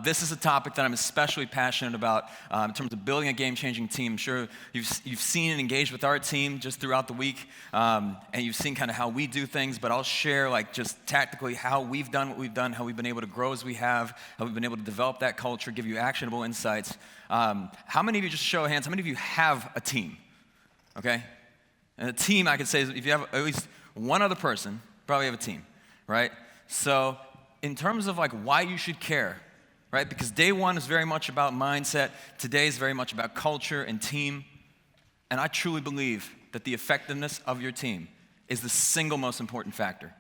This is a topic that I'm especially passionate about in terms of building a game-changing team. I'm sure you've seen and engaged with our team just throughout the week, and you've seen kind of how we do things, but I'll share like just tactically how we've done what we've done, how we've been able to grow as we have, how we've been able to develop that culture, give you actionable insights. How many of you, just show of hands, how many of you have a team? Okay? And a team, I could say, is if you have at least one other person, probably have a team, right? So in terms of like why you should care, right? Because day one is very much about mindset. Today is very much about culture and team. And I truly believe that the effectiveness of your team is the single most important factor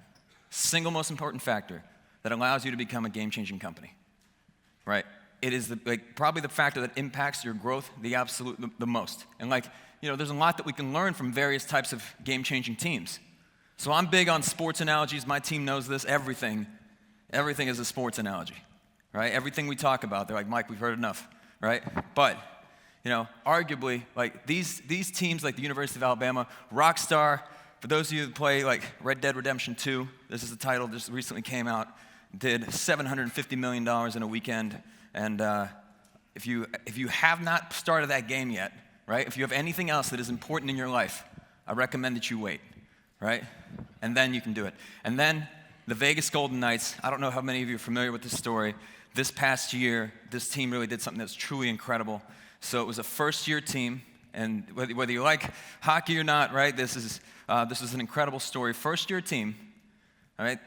that allows you to become a game-changing company, right? It is probably the factor that impacts your growth the most. And there's a lot that we can learn from various types of game-changing teams. So I'm big on sports analogies. My team knows this. Everything is a sports analogy, right? Everything we talk about, they're like, Mike, we've heard enough, right? But, arguably, like these teams like the University of Alabama, Rockstar, for those of you that play like Red Dead Redemption 2, this is the title, just recently came out, did $750 million in a weekend. And if you have not started that game yet, right? If you have anything else that is important in your life, I recommend that you wait, right? And then you can do it. And then the Vegas Golden Knights, I don't know how many of you are familiar with this story. This past year, this team really did something that's truly incredible. So it was a first-year team, and whether you like hockey or not, right? This is an incredible story. First-year team, all right?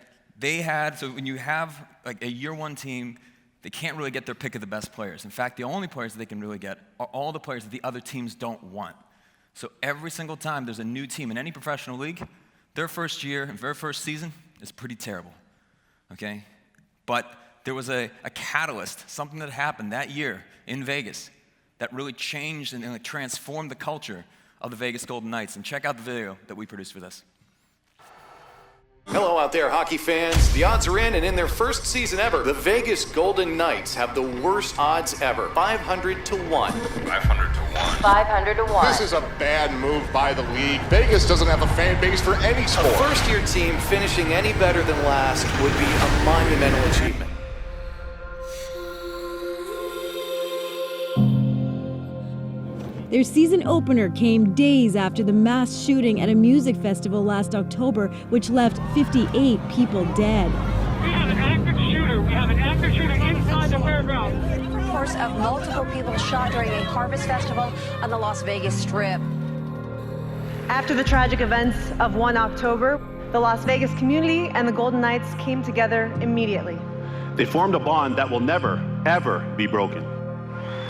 So when you have like a year-one team, they can't really get their pick of the best players. In fact, the only players that they can really get are all the players that the other teams don't want. So every single time there's a new team in any professional league, their first year and their first season is pretty terrible, okay? But there was a catalyst, something that happened that year in Vegas that really changed and transformed the culture of the Vegas Golden Knights. And check out the video that we produced for this. Hello out there, hockey fans. The odds are in, and in their first season ever, the Vegas Golden Knights have the worst odds ever, 500 to 1. 500 to 1. 500 to 1. This is a bad move by the league. Vegas doesn't have a fan base for any sport. A first-year team finishing any better than last would be a monumental achievement. Their season opener came days after the mass shooting at a music festival last October, which left 58 people dead. We have an active shooter. We have an active shooter inside the fairground. Reports of multiple people shot during a harvest festival on the Las Vegas Strip. After the tragic events of 1 October, the Las Vegas community and the Golden Knights came together immediately. They formed a bond that will never, ever be broken.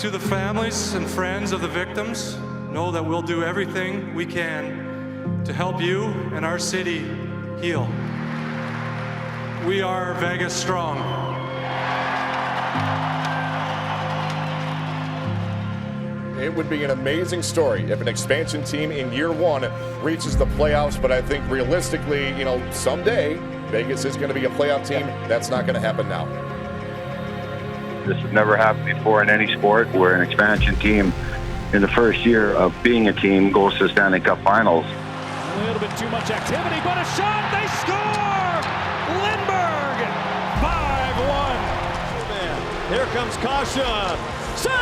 To the families and friends of the victims, know that we'll do everything we can to help you and our city heal. We are Vegas strong. It would be an amazing story if an expansion team in year one reaches the playoffs, but I think realistically, someday Vegas is going to be a playoff team. That's not going to happen now. This has never happened before in any sport where an expansion team in the first year of being a team goes to the Stanley Cup Finals. A little bit too much activity, but a shot, they score! Lindbergh, 5-1. Here comes Kasha. 6-7!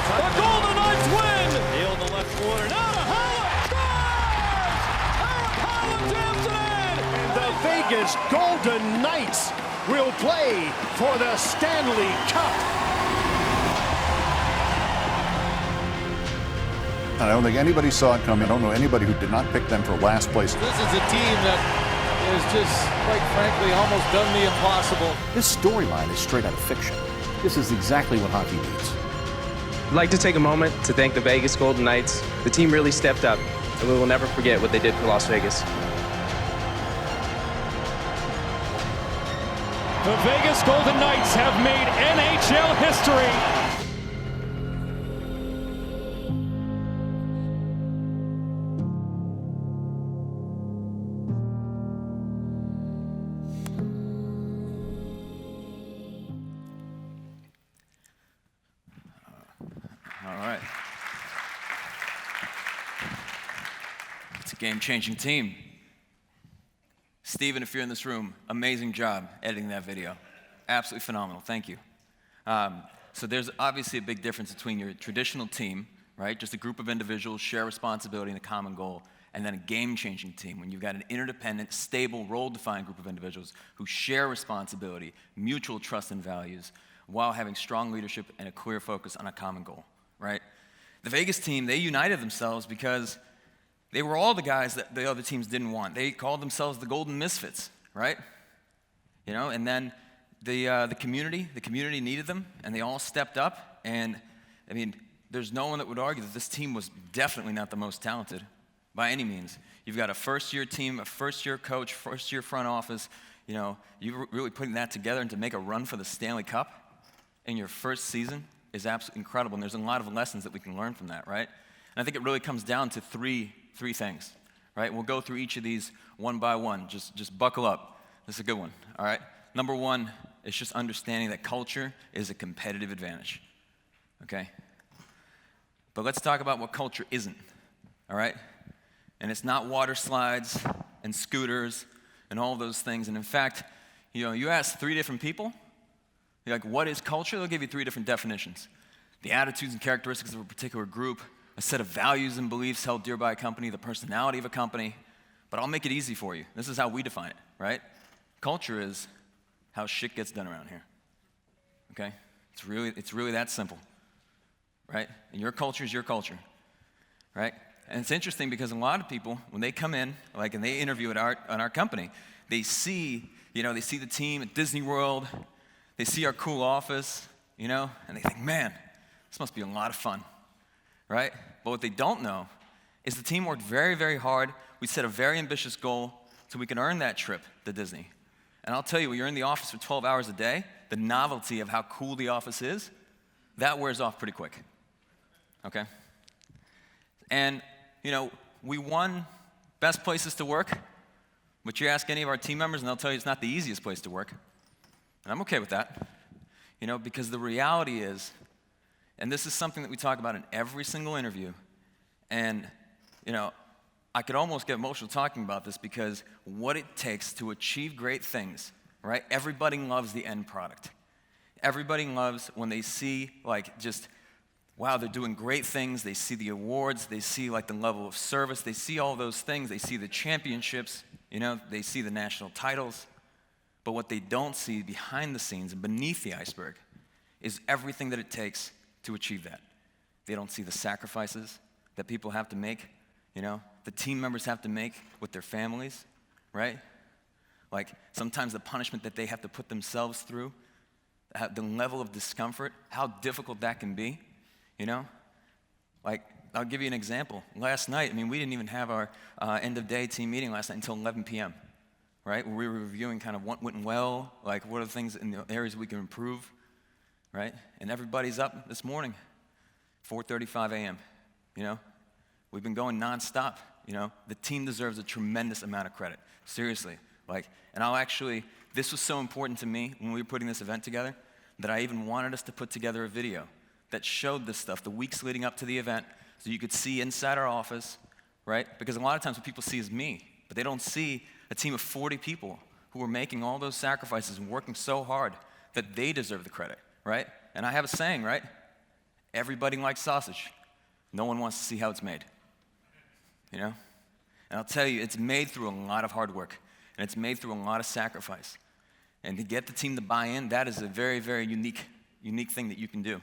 The Golden Knights win! Heel in the left corner, now to Howard, scores! Eric Howard jams it in! And the Vegas Golden Knights will play for the Stanley Cup. I don't think anybody saw it coming. I don't know anybody who did not pick them for last place. This is a team that has just, quite frankly, almost done the impossible. This storyline is straight out of fiction. This is exactly what hockey needs. I'd like to take a moment to thank the Vegas Golden Knights. The team really stepped up, and we will never forget what they did for Las Vegas. The Vegas Golden Knights have made NHL history. All right. It's a game-changing team. Steven, if you're in this room, amazing job editing that video. Absolutely phenomenal. Thank you. So there's obviously a big difference between your traditional team, right? Just a group of individuals, share responsibility and a common goal, and then a game-changing team when you've got an interdependent, stable, role-defined group of individuals who share responsibility, mutual trust and values, while having strong leadership and a clear focus on a common goal, right? The Vegas team, they united themselves because they were all the guys that the other teams didn't want. They called themselves the Golden Misfits, right? You know, and then the community needed them, and they all stepped up. And I mean, there's no one that would argue that this team was definitely not the most talented by any means. You've got a first-year team, a first-year coach, first-year front office. You know, you're really putting that together, and to make a run for the Stanley Cup in your first season is absolutely incredible. And there's a lot of lessons that we can learn from that, right? And I think it really comes down to three things, right? We'll go through each of these one by one. Just buckle up. This is a good one, all right? Number one is just understanding that culture is a competitive advantage, okay? But let's talk about what culture isn't, all right? And it's not water slides and scooters and all those things. And in fact, you know, you ask 3 different people, you're like, what is culture? They'll give you 3 different definitions. The attitudes and characteristics of a particular group, a set of values and beliefs held dear by a company, the personality of a company. But I'll make it easy for you. This is how we define it, right? Culture is how shit gets done around here, okay? It's really that simple, right? And your culture is your culture, right? And it's interesting because a lot of people, when they come in, like, and they interview at our company, they see the team at Disney World, they see our cool office, you know, and they think, man, this must be a lot of fun, right? But what they don't know is the team worked very, very hard. We set a very ambitious goal so we can earn that trip to Disney. And I'll tell you, when you're in the office for 12 hours a day, the novelty of how cool the office is, that wears off pretty quick, okay? And, you know, we won best places to work, but you ask any of our team members and they'll tell you it's not the easiest place to work. And I'm okay with that, you know, because the reality is, and this is something that we talk about in every single interview, and, you know, I could almost get emotional talking about this because what it takes to achieve great things, right? Everybody loves the end product. Everybody loves when they see, like, just, wow, they're doing great things. They see the awards. They see, like, the level of service. They see all those things. They see the championships, you know, they see the national titles. But what they don't see behind the scenes and beneath the iceberg is everything that it takes to achieve that. They don't see the sacrifices that people have to make, you know, the team members have to make with their families, right? Like, sometimes the punishment that they have to put themselves through, the level of discomfort, how difficult that can be, you know? Like, I'll give you an example. Last night, I mean, we didn't even have our end-of-day team meeting last night until 11 p.m., right? We were reviewing kind of what went well, like what are the things in the areas we can improve, right? And everybody's up this morning, 4:35 a.m., you know? We've been going nonstop, you know? The team deserves a tremendous amount of credit, seriously. Like, and this was so important to me when we were putting this event together that I even wanted us to put together a video that showed this stuff the weeks leading up to the event so you could see inside our office, right? Because a lot of times what people see is me, but they don't see a team of 40 people who are making all those sacrifices and working so hard that they deserve the credit, right? And I have a saying, right? Everybody likes sausage. No one wants to see how it's made, you know? And I'll tell you, it's made through a lot of hard work, and it's made through a lot of sacrifice. And to get the team to buy in, that is a very, very unique thing that you can do.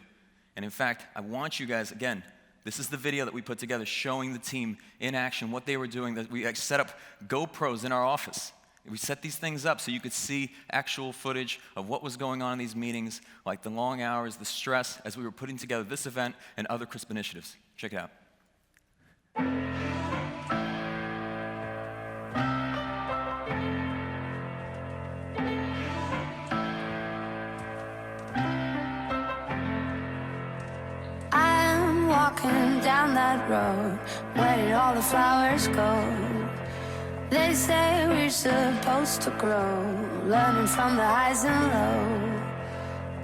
And in fact, I want you guys, again, this is the video that we put together showing the team in action, what they were doing. That we set up GoPros in our office. We set these things up so you could see actual footage of what was going on in these meetings, like the long hours, the stress, as we were putting together this event and other CRISP initiatives. Check it out. Walking down that road, where did all the flowers go? They say we're supposed to grow, learning from the highs and lows.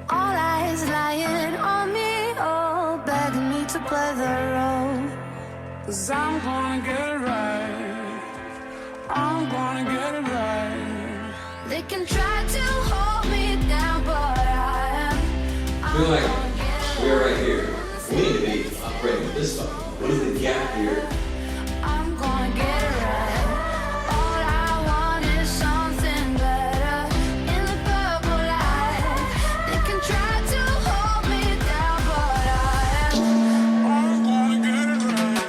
All eyes lying on me, all begging me to play the role. 'Cause I'm gonna get it right, I'm gonna get it right. They can try to hold me down, but feel like we're right here. We need to be upgrading this stuff. What is the gap here? I'm gonna get it right. All I want is something better. In the purple light, they can try to hold me down, but I'm gonna get it right.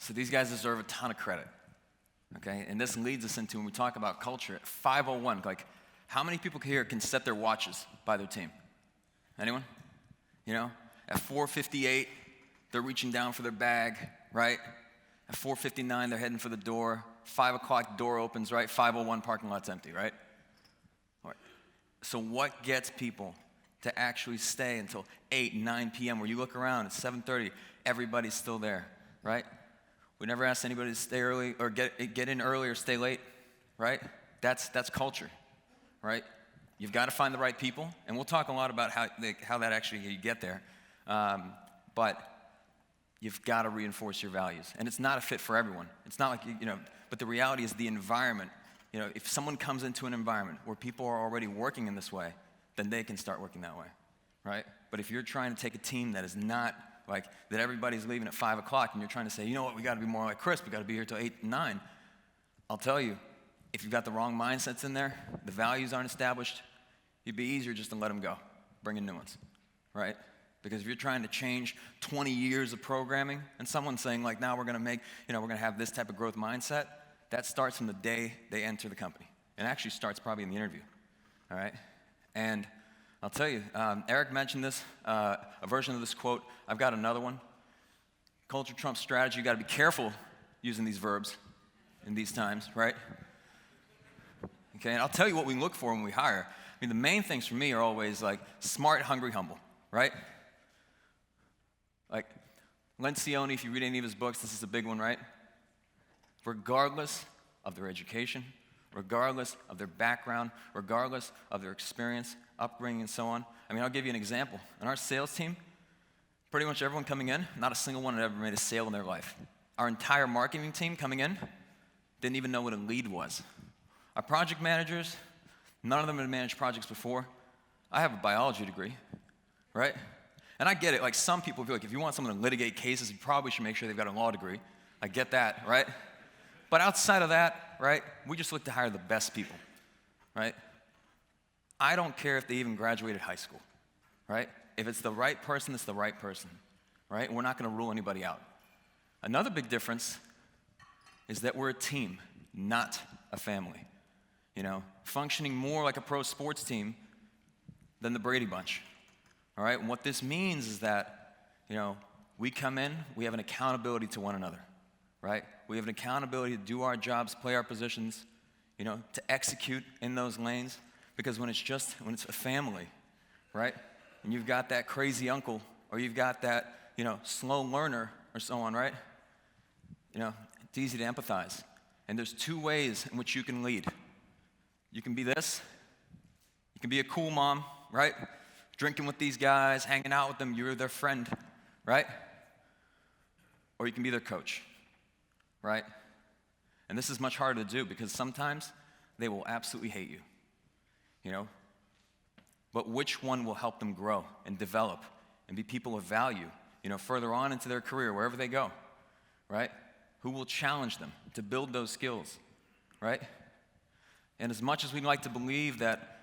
So these guys deserve a ton of credit, okay? And this leads us into when we talk about culture, at 5:01, like how many people here can set their watches by their team? Anyone? You know, at 4:58, they're reaching down for their bag, right? At 4:59, they're heading for the door. 5 o'clock, door opens, right? 5:01, parking lot's empty, right? All right. So what gets people to actually stay until 8, 9 p.m. where you look around, it's 7:30, everybody's still there, right? We never asked anybody to stay early or get in early or stay late, right? That's culture, right? You've got to find the right people, and we'll talk a lot about how that actually you get there. But you've got to reinforce your values, and it's not a fit for everyone. It's not like you know. But the reality is the environment. You know, if someone comes into an environment where people are already working in this way, then they can start working that way, right? But if you're trying to take a team that is not like that, everybody's leaving at 5 o'clock, and you're trying to say, you know what, we got to be more like Chris. We got to be here till 8, 9. I'll tell you, if you've got the wrong mindsets in there, the values aren't established, it'd be easier just to let them go, bring in new ones, right? Because if you're trying to change 20 years of programming, and someone's saying like, now we're going to have this type of growth mindset, that starts from the day they enter the company. It actually starts probably in the interview, all right? And I'll tell you, Eric mentioned this, a version of this quote. I've got another one. Culture trumps strategy. You got to be careful using these verbs in these times, right? Okay, and I'll tell you what we look for when we hire. I mean, the main things for me are always like smart, hungry, humble, right? Like Lencioni, if you read any of his books, this is a big one, right? Regardless of their education, regardless of their background, regardless of their experience, upbringing, and so on. I mean, I'll give you an example. In our sales team, pretty much everyone coming in, not a single one had ever made a sale in their life. Our entire marketing team coming in didn't even know what a lead was. Our project managers, none of them had managed projects before. I have a biology degree, right? And I get it, like some people feel like if you want someone to litigate cases, you probably should make sure they've got a law degree. I get that, right? But outside of that, right, we just look to hire the best people, right? I don't care if they even graduated high school, right? If it's the right person, it's the right person, right? We're not going to rule anybody out. Another big difference is that we're a team, not a family, you know, functioning more like a pro sports team than the Brady Bunch, all right? And what this means is that, you know, we come in, we have an accountability to one another, right? We have an accountability to do our jobs, play our positions, you know, to execute in those lanes. Because when it's a family, right? And you've got that crazy uncle, or you've got that, you know, slow learner, or so on, right? You know, it's easy to empathize. And there's 2 ways in which you can lead. You can be this. You can be a cool mom, right? Drinking with these guys, hanging out with them, you're their friend, right? Or you can be their coach, right? And this is much harder to do because sometimes they will absolutely hate you. You know, but which one will help them grow and develop and be people of value, you know, further on into their career, wherever they go, right? Who will challenge them to build those skills, right? And as much as we'd like to believe that,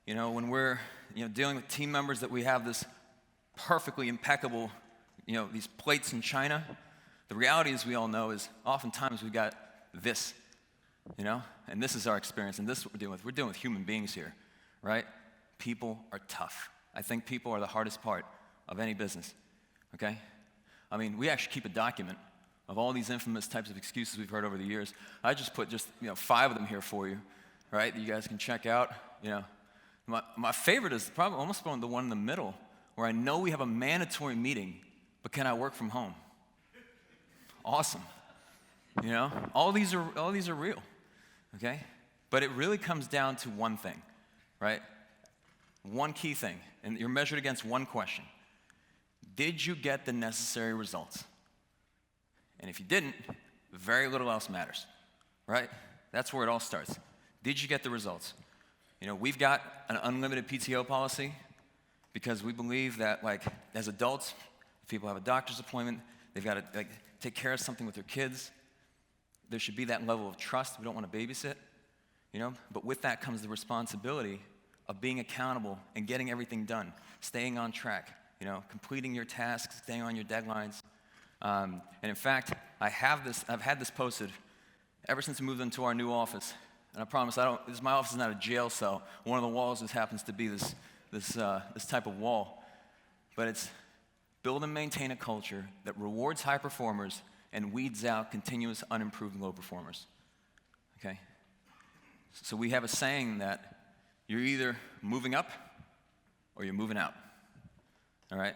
you know, when we're, you know, dealing with team members that we have this perfectly impeccable, you know, these plates in China, the reality, as we all know, is oftentimes we've got this you know? And this is our experience, and this is what we're dealing with. We're dealing with human beings here, right? People are tough. I think people are the hardest part of any business, okay? I mean, we actually keep a document of all these infamous types of excuses we've heard over the years. I just put 5 of them here for you, right, that you guys can check out, you know. My favorite is probably almost the one in the middle, where I know we have a mandatory meeting, but can I work from home? Awesome, you know. All these are real, okay? But it really comes down to one thing, right? One key thing, and you're measured against one question. Did you get the necessary results? And if you didn't, very little else matters, right? That's where it all starts. Did you get the results? You know, we've got an unlimited PTO policy because we believe that, like, as adults, if people have a doctor's appointment, they've got to take care of something with their kids. There should be that level of trust. We don't want to babysit, you know? But with that comes the responsibility of being accountable and getting everything done, staying on track, you know, completing your tasks, staying on your deadlines. And in fact, I've had this posted ever since we moved into our new office. And I promise, my office is not a jail cell. One of the walls just happens to be this type of wall. But it's build and maintain a culture that rewards high performers and weeds out continuous unimproved low performers. Okay? So we have a saying that you're either moving up or you're moving out. All right?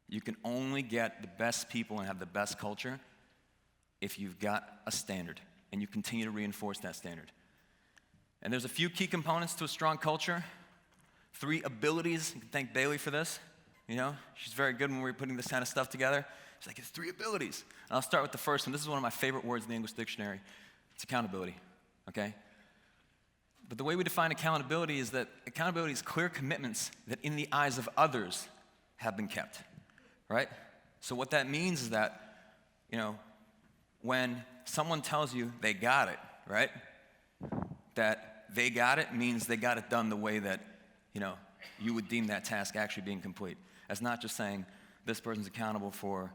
You can only get the best people and have the best culture if you've got a standard and you continue to reinforce that standard. And there's a few key components to a strong culture. 3 abilities. You can thank Bailey for this. You know, she's very good when we're putting this kind of stuff together. She's like, it's 3 abilities. And I'll start with the first one. This is one of my favorite words in the English dictionary. It's accountability, okay? But the way we define accountability is that accountability is clear commitments that in the eyes of others have been kept, right? So what that means is that, you know, when someone tells you they got it, right? That they got it means they got it done the way that, you know, you would deem that task actually being complete. That's not just saying this person's accountable for,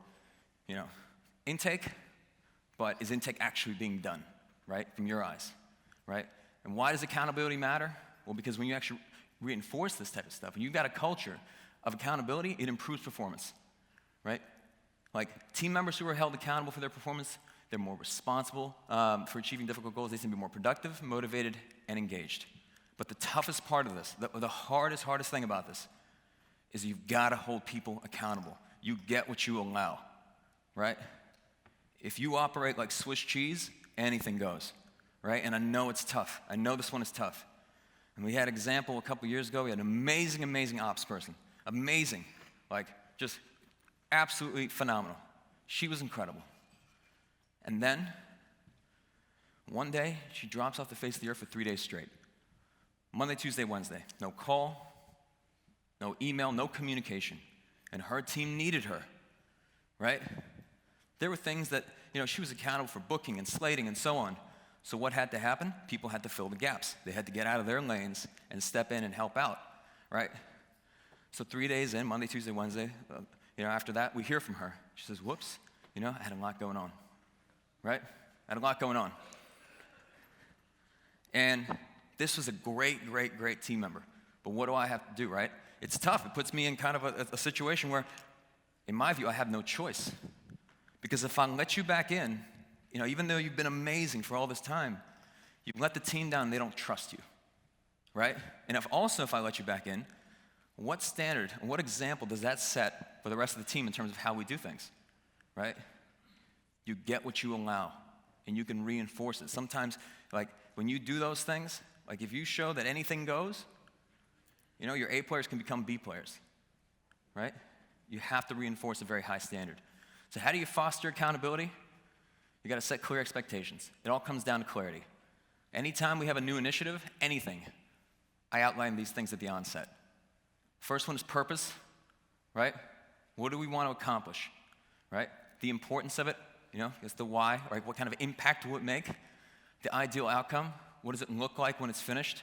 you know, intake, but is intake actually being done, right, from your eyes, right? And why does accountability matter? Well, because when you actually reinforce this type of stuff, and you've got a culture of accountability, it improves performance, right? Like team members who are held accountable for their performance, they're more responsible for achieving difficult goals. They seem to be more productive, motivated, and engaged. But the toughest part of this, the hardest thing about this, is you've got to hold people accountable. You get what you allow, right? If you operate like Swiss cheese, anything goes, right? And I know it's tough. I know this one is tough. And we had an example a couple years ago. We had an amazing ops person. Amazing. Like, just absolutely phenomenal. She was incredible. And then, one day, she drops off the face of the earth for 3 days straight. Monday, Tuesday, Wednesday. No call, no email, no communication. And her team needed her, right? There were things that, you know, she was accountable for booking and slating and so on. So what had to happen? People had to fill the gaps. They had to get out of their lanes and step in and help out, right? So 3 days in, Monday, Tuesday, Wednesday, you know, after that, we hear from her. She says, whoops, you know, I had a lot going on, right? I had a lot going on. And this was a great team member. But what do I have to do, right? It's tough. It puts me in kind of a situation where, in my view, I have no choice. Because if I let you back in, you know, even though you've been amazing for all this time, you've let the team down and they don't trust you, right? And if I let you back in, what standard and what example does that set for the rest of the team in terms of how we do things, right? You get what you allow, and you can reinforce it. Sometimes, like, when you do those things, like if you show that anything goes, you know, your A players can become B players, right? You have to reinforce a very high standard. So how do you foster accountability? You got to set clear expectations. It all comes down to clarity. Anytime we have a new initiative, anything, I outline these things at the onset. First one is purpose, right? What do we want to accomplish, right? The importance of it, you know, is the why, right? What kind of impact will it make? The ideal outcome, what does it look like when it's finished?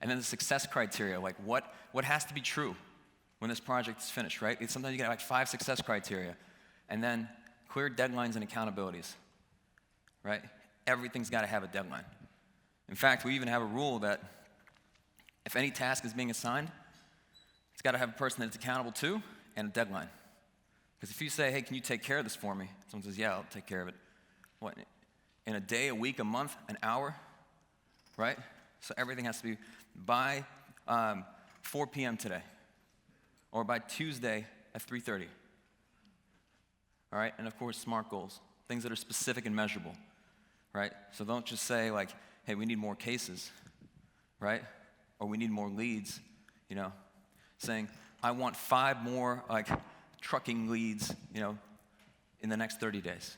And then the success criteria, like what has to be true when this project is finished, right? Sometimes you get like 5 success criteria. And then clear deadlines and accountabilities, right? right? Everything's got to have a deadline. In fact, we even have a rule that if any task is being assigned, it's got to have a person that it's accountable to and a deadline. Because if you say, hey, can you take care of this for me? Someone says, yeah, I'll take care of it. What, in a day, a week, a month, an hour, right? So everything has to be by 4 p.m. today, or by Tuesday at 3:30. All right, and of course, SMART goals, things that are specific and measurable, right? So don't just say like, hey, we need more cases, right? Or we need more leads, you know, saying, I want 5 more like trucking leads, you know, in the next 30 days,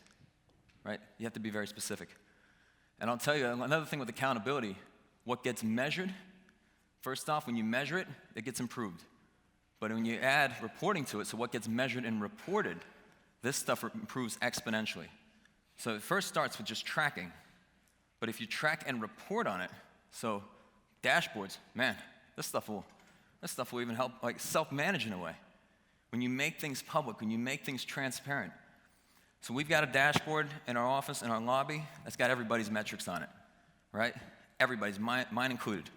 right? You have to be very specific. And I'll tell you, another thing with accountability, what gets measured, first off, when you measure it, it gets improved. But when you add reporting to it, so what gets measured and reported, this stuff improves exponentially. So it first starts with just tracking. But if you track and report on it, so dashboards, man, this stuff will even help like self-manage in a way. When you make things public, when you make things transparent. So we've got a dashboard in our office, in our lobby, that's got everybody's metrics on it, right? Everybody's, mine included,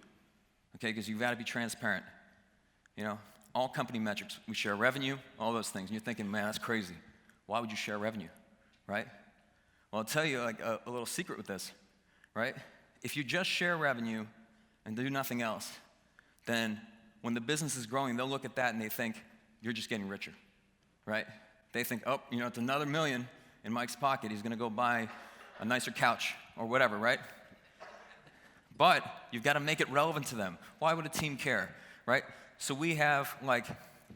okay? Because you've got to be transparent. You know, all company metrics, we share revenue, all those things. And you're thinking, man, that's crazy. Why would you share revenue, right? Well, I'll tell you like a little secret with this, right? If you just share revenue and do nothing else, then when the business is growing, they'll look at that and they think, you're just getting richer, right? They think, oh, you know, it's another $1 million in Mike's pocket. He's going to go buy a nicer couch or whatever, right? But you've got to make it relevant to them. Why would a team care, right? So we have like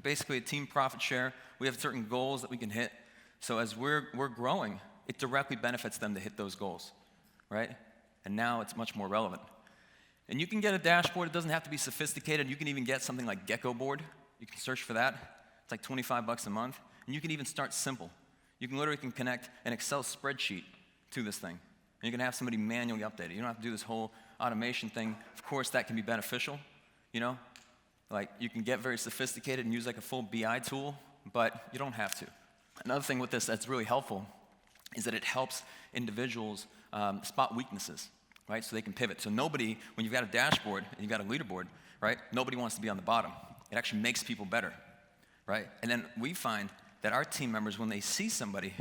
basically a team profit share. We have certain goals that we can hit. So as we're growing, it directly benefits them to hit those goals, right? And now it's much more relevant. And you can get a dashboard. It doesn't have to be sophisticated. You can even get something like Gecko Board. You can search for that. It's like $25 a month. And you can even start simple. You can literally connect an Excel spreadsheet to this thing. And you can have somebody manually update it. You don't have to do this whole automation thing. Of course, that can be beneficial, you know? Like, you can get very sophisticated and use like a full BI tool, but you don't have to. Another thing with this that's really helpful is that it helps individuals spot weaknesses, right? So they can pivot. So nobody, when you've got a dashboard and you've got a leaderboard, right? Nobody wants to be on the bottom. It actually makes people better, right? And then we find that our team members, when they see somebody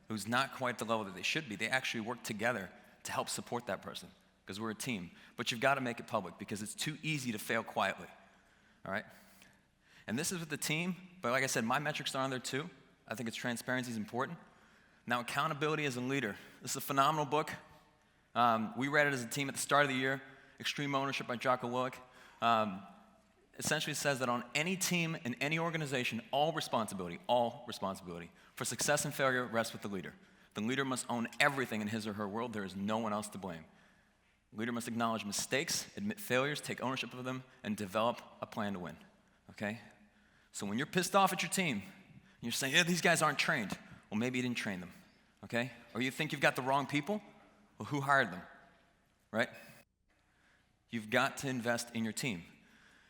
who's not quite the level that they should be, they actually work together to help support that person because we're a team. But you've got to make it public because it's too easy to fail quietly, all right? And this is with the team, but like I said, my metrics are on there too. I think transparency is important. Now, accountability as a leader. This is a phenomenal book. We read it as a team at the start of the year, Extreme Ownership by Jocko Willink. Essentially says that on any team in any organization, all responsibility for success and failure rests with the leader. The leader must own everything in his or her world. There is no one else to blame. The leader must acknowledge mistakes, admit failures, take ownership of them, and develop a plan to win, okay? So when you're pissed off at your team, and you're saying, yeah, these guys aren't trained. Well, maybe you didn't train them, okay? Or you think you've got the wrong people? Well, who hired them, right? You've got to invest in your team.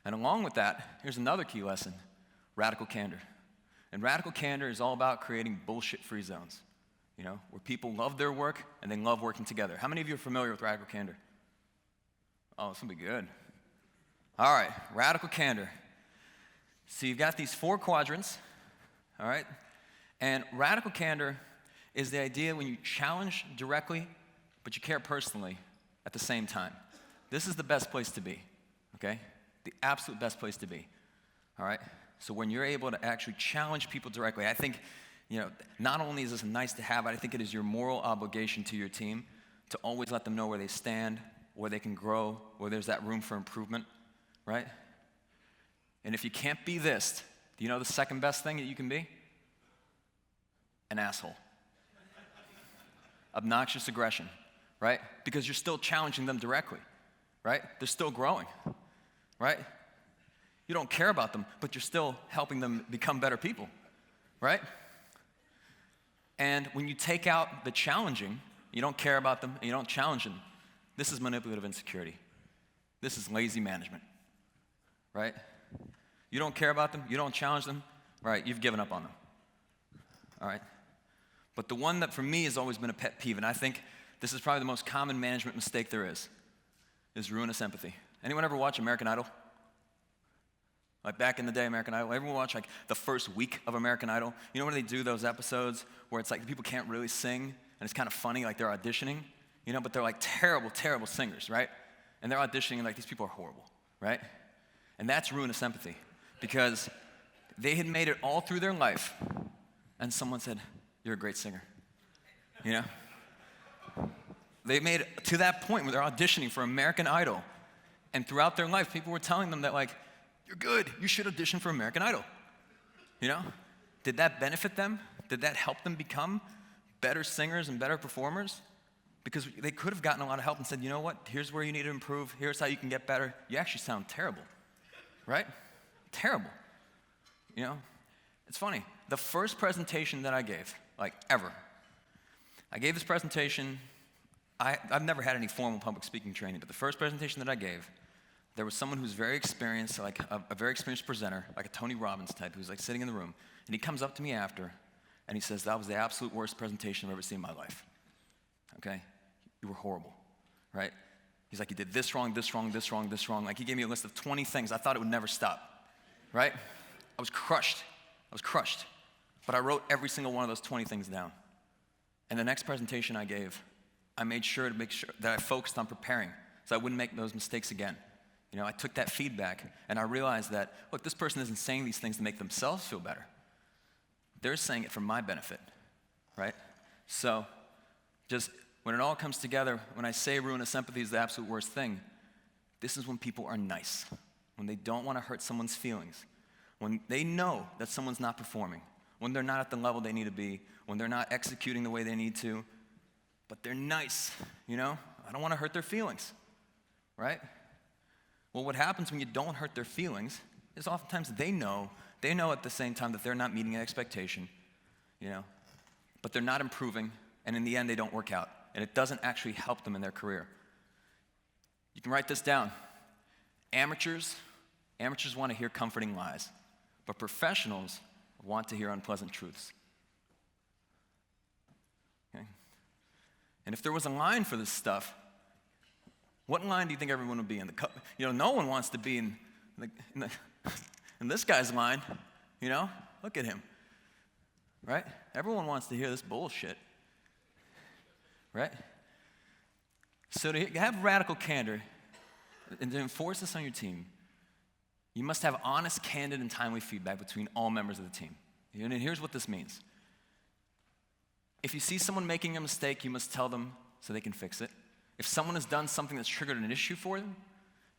And along with that, here's another key lesson, radical candor. And radical candor is all about creating bullshit-free zones, you know, where people love their work and they love working together. How many of you are familiar with radical candor? Oh, this will be good. All right, radical candor. So you've got these 4 quadrants, all right? And radical candor is the idea when you challenge directly, but you care personally at the same time. This is the best place to be, okay? The absolute best place to be, all right? So when you're able to actually challenge people directly, I think, you know, not only is this nice to have, I think it is your moral obligation to your team to always let them know where they stand, where they can grow, where there's that room for improvement, right? And if you can't be this, do you know the second best thing that you can be? An asshole. Obnoxious aggression, right? Because you're still challenging them directly, right? They're still growing, right? You don't care about them, but you're still helping them become better people, right? And when you take out the challenging, you don't care about them, and you don't challenge them, this is manipulative insecurity. This is lazy management, right? You don't care about them, you don't challenge them, right? You've given up on them, all right? But the one that for me has always been a pet peeve, and I think this is probably the most common management mistake there is ruinous empathy. Anyone ever watch American Idol? Like back in the day, American Idol. Everyone watch like the first week of American Idol? You know when they do those episodes where it's like the people can't really sing and it's kind of funny, like they're auditioning, you know, but they're like terrible, terrible singers, right? And they're auditioning and like these people are horrible, right? And that's ruinous empathy because they had made it all through their life and someone said, "You're a great singer," you know? They made it to that point where they're auditioning for American Idol, and throughout their life, people were telling them that like, "You're good, you should audition for American Idol," you know? Did that benefit them? Did that help them become better singers and better performers? Because they could have gotten a lot of help and said, "You know what, here's where you need to improve, here's how you can get better." You actually sound terrible, right? Terrible, you know? It's funny, the first presentation that I gave, like ever, I gave this presentation. I've never had any formal public speaking training, but the first presentation that I gave, there was someone who's very experienced, like a very experienced presenter, like a Tony Robbins type, who's like sitting in the room, and he comes up to me after, and he says, "That was the absolute worst presentation I've ever seen in my life. Okay? You were horrible," right? He's like, "You did this wrong, this wrong, this wrong, this wrong." Like he gave me a list of 20 things. I thought it would never stop, right? I was crushed. But I wrote every single one of those 20 things down. And the next presentation I gave, I made sure that I focused on preparing so I wouldn't make those mistakes again. You know, I took that feedback and I realized that, look, this person isn't saying these things to make themselves feel better. They're saying it for my benefit, right? So just when it all comes together, when I say ruinous empathy is the absolute worst thing, this is when people are nice, when they don't want to hurt someone's feelings, when they know that someone's not performing, when they're not at the level they need to be, when they're not executing the way they need to, but they're nice, you know? I don't want to hurt their feelings, right? Well, what happens when you don't hurt their feelings is oftentimes they know at the same time that they're not meeting an expectation, you know, but they're not improving, and in the end, they don't work out, and it doesn't actually help them in their career. You can write this down. Amateurs want to hear comforting lies, but professionals want to hear unpleasant truths. Okay? And if there was a line for this stuff, what line do you think everyone would be in? You know, no one wants to be in this guy's line, you know? Look at him, right? Everyone wants to hear this bullshit, right? So to have radical candor and to enforce this on your team, you must have honest, candid, and timely feedback between all members of the team. And here's what this means. If you see someone making a mistake, you must tell them so they can fix it. If someone has done something that's triggered an issue for them,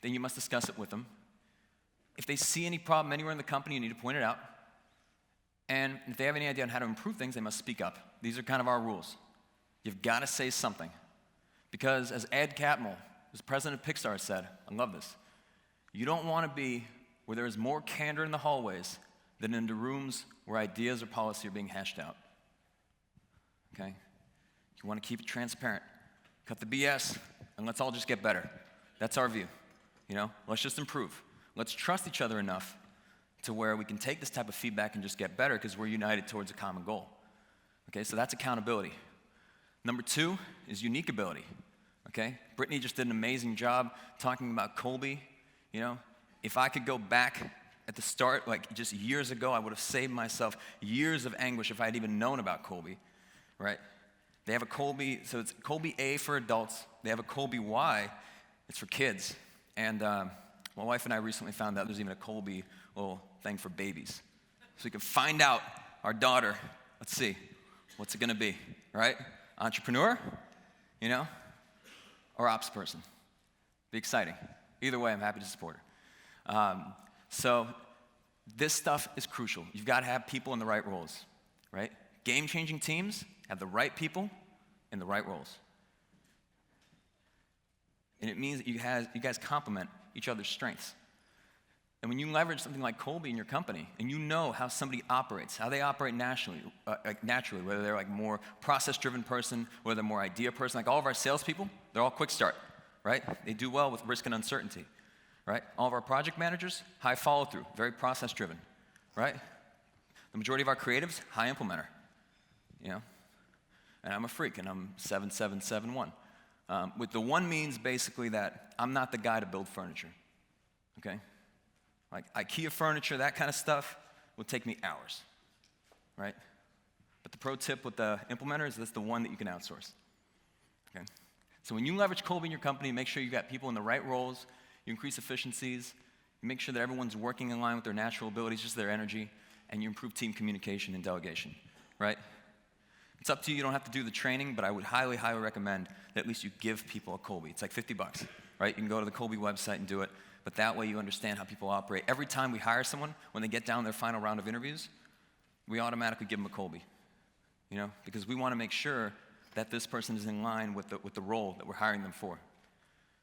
then you must discuss it with them. If they see any problem anywhere in the company, you need to point it out. And if they have any idea on how to improve things, they must speak up. These are kind of our rules. You've got to say something. Because as Ed Catmull, who's president of Pixar, said, I love this, you don't want to be where there is more candor in the hallways than in the rooms where ideas or policy are being hashed out. Okay? You want to keep it transparent. Cut the BS, and let's all just get better. That's our view. You know, let's just improve. Let's trust each other enough to where we can take this type of feedback and just get better because we're united towards a common goal. Okay, so that's accountability. Number 2 is unique ability. Okay, Brittany just did an amazing job talking about Colby. You know, if I could go back at the start, like just years ago, I would have saved myself years of anguish if I had even known about Colby, right? They have a Colby, so it's Colby A for adults. They have a Colby Y, it's for kids. And my wife and I recently found out there's even a Colby little thing for babies. So we can find out our daughter, let's see, what's it gonna be, right? Entrepreneur, you know, or ops person. Be exciting. Either way, I'm happy to support her. So this stuff is crucial. You've got to have people in the right roles, right? Game-changing teams have the right people in the right roles. And it means that you guys complement each other's strengths. And when you leverage something like Colby in your company, and you know how somebody operates, how they operate naturally, whether they're like more process-driven person, whether they're more idea person, like all of our salespeople, they're all quick start, right? They do well with risk and uncertainty, right? All of our project managers, high follow-through, very process-driven, right? The majority of our creatives, high implementer, you know? and I'm a freak, and I'm 7'7", 7'1". With the one means basically that I'm not the guy to build furniture, okay? Like IKEA furniture, that kind of stuff will take me hours, right? But the pro tip with the implementer is that's the one that you can outsource, okay? So when you leverage Kolbe in your company, make sure you got people in the right roles, you increase efficiencies, you make sure that everyone's working in line with their natural abilities, just their energy, and you improve team communication and delegation, right? It's up to you, you don't have to do the training, but I would highly, highly recommend that at least you give people a Kolbe. It's like $50, right? You can go to the Kolbe website and do it, but that way you understand how people operate. Every time we hire someone, when they get down their final round of interviews, we automatically give them a Kolbe, you know, because we want to make sure that this person is in line with the role that we're hiring them for.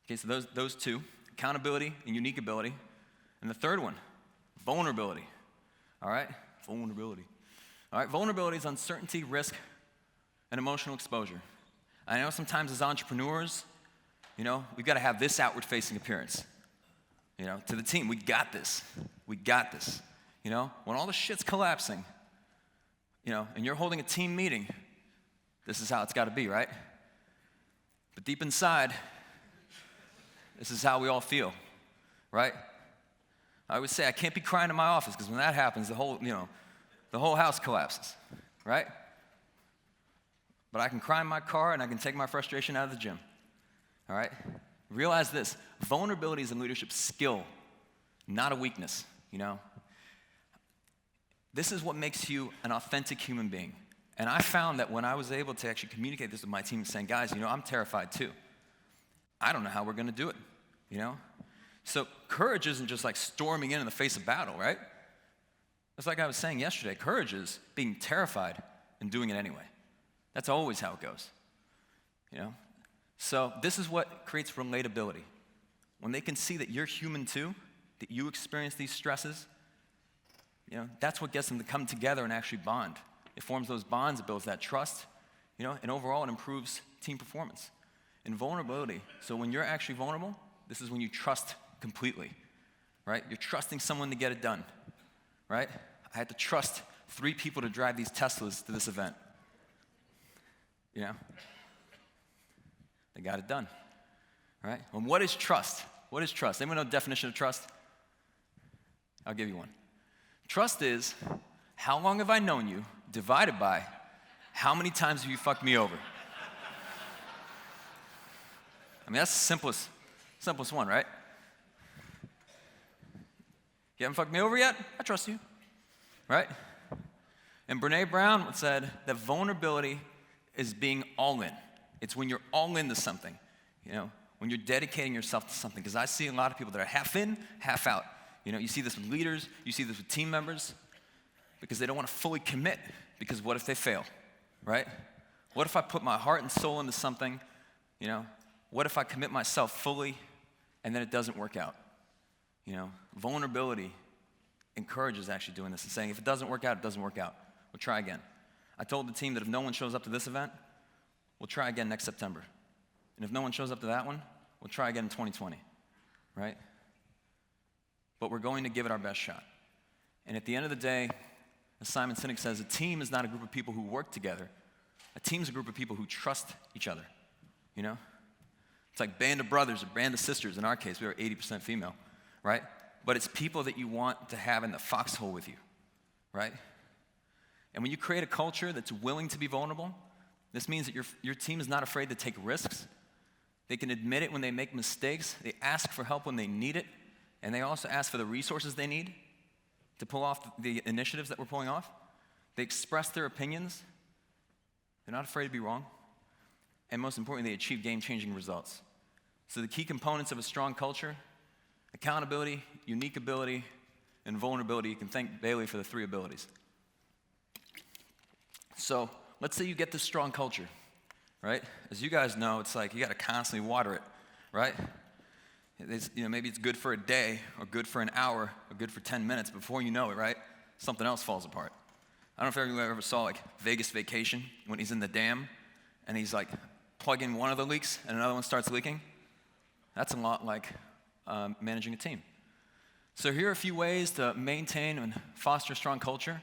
Okay, so those two, accountability and unique ability. And the third one, vulnerability, all right? Vulnerability. All right, vulnerability is uncertainty, risk, and emotional exposure. I know sometimes as entrepreneurs, you know, we've got to have this outward-facing appearance. You know, to the team, we got this. We got this. You know, when all the shit's collapsing, you know, and you're holding a team meeting, this is how it's got to be, right? But deep inside, this is how we all feel, right? I always say I can't be crying in my office because when that happens, the whole house collapses, right? But I can cry in my car and I can take my frustration out of the gym, all right? Realize this, vulnerability is a leadership skill, not a weakness, you know? This is what makes you an authentic human being. And I found that when I was able to actually communicate this with my team, saying, guys, you know, I'm terrified too. I don't know how we're gonna do it, you know? So courage isn't just like storming in the face of battle, right? It's like I was saying yesterday, courage is being terrified and doing it anyway. That's always how it goes, you know? So this is what creates relatability. When they can see that you're human too, that you experience these stresses, you know, that's what gets them to come together and actually bond. It forms those bonds, it builds that trust, you know, and overall it improves team performance. And vulnerability, so when you're actually vulnerable, this is when you trust completely, right? You're trusting someone to get it done, right? I had to trust 3 people to drive these Teslas to this event. You know? They got it done, right? And what is trust? What is trust? Anyone know the definition of trust? I'll give you one. Trust is how long have I known you divided by how many times have you fucked me over? I mean, that's the simplest one, right? You haven't fucked me over yet? I trust you, right? And Brene Brown said that vulnerability is being all in. It's when you're all into something, you know, when you're dedicating yourself to something. Because I see a lot of people that are half in, half out. You know, you see this with leaders, you see this with team members, because they don't want to fully commit, because what if they fail, right? What if I put my heart and soul into something, you know? What if I commit myself fully and then it doesn't work out? You know, vulnerability encourages actually doing this and saying, if it doesn't work out, it doesn't work out. We'll try again. I told the team that if no one shows up to this event, we'll try again next September. And if no one shows up to that one, we'll try again in 2020, right? But we're going to give it our best shot. And at the end of the day, as Simon Sinek says, a team is not a group of people who work together. A team's a group of people who trust each other, you know? It's like band of brothers or band of sisters. In our case, we are 80% female, right? But it's people that you want to have in the foxhole with you, right? And when you create a culture that's willing to be vulnerable, this means that your team is not afraid to take risks. They can admit it when they make mistakes. They ask for help when they need it. And they also ask for the resources they need to pull off the initiatives that we're pulling off. They express their opinions. They're not afraid to be wrong. And most importantly, they achieve game-changing results. So the key components of a strong culture: accountability, unique ability, and vulnerability. You can thank Bailey for the 3 abilities. So let's say you get this strong culture, right? As you guys know, it's like you got to constantly water it, right? You know, maybe it's good for a day, or good for an hour, or good for 10 minutes. Before you know it, right, something else falls apart. I don't know if anyone ever saw like Vegas Vacation when he's in the dam and he's like plugging one of the leaks and another one starts leaking. That's a lot like managing a team. So here are a few ways to maintain and foster a strong culture.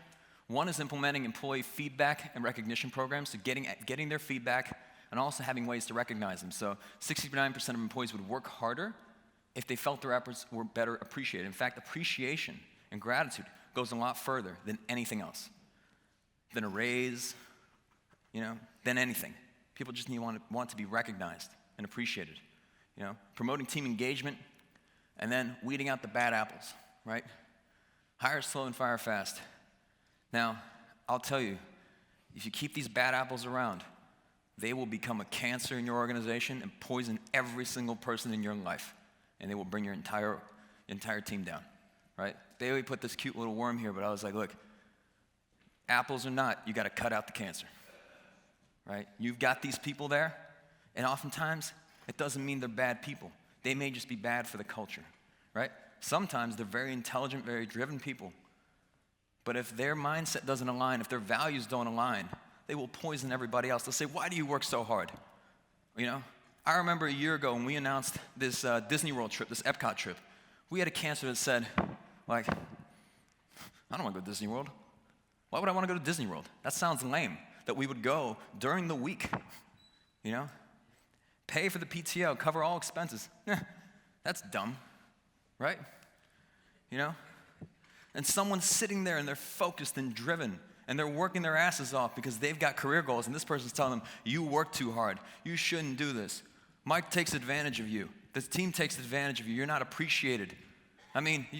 One is implementing employee feedback and recognition programs, so getting their feedback and also having ways to recognize them. So 69% of employees would work harder if they felt their efforts were better appreciated. In fact, appreciation and gratitude goes a lot further than anything else, than a raise, than anything. People just want to be recognized and appreciated. Promoting team engagement, and then weeding out the bad apples, right? Hire slow and fire fast. Now, I'll tell you, if you keep these bad apples around, they will become a cancer in your organization and poison every single person in your life, and they will bring your entire team down, right? Bailey put this cute little worm here, but I was like, look, apples or not, you got to cut out the cancer, right? You've got these people there, and oftentimes, it doesn't mean they're bad people. They may just be bad for the culture, right? Sometimes they're very intelligent, very driven people. But if their mindset doesn't align, if their values don't align, they will poison everybody else. They'll say, why do you work so hard? I remember a year ago when we announced this Disney World trip, this Epcot trip, we had a cancer that said, I don't want to go to Disney World. Why would I want to go to Disney World? That sounds lame, that we would go during the week, Pay for the PTO, cover all expenses. That's dumb, right? And someone's sitting there and they're focused and driven and they're working their asses off because they've got career goals and this person's telling them, you work too hard. You shouldn't do this. Mike takes advantage of you. This team takes advantage of you. You're not appreciated.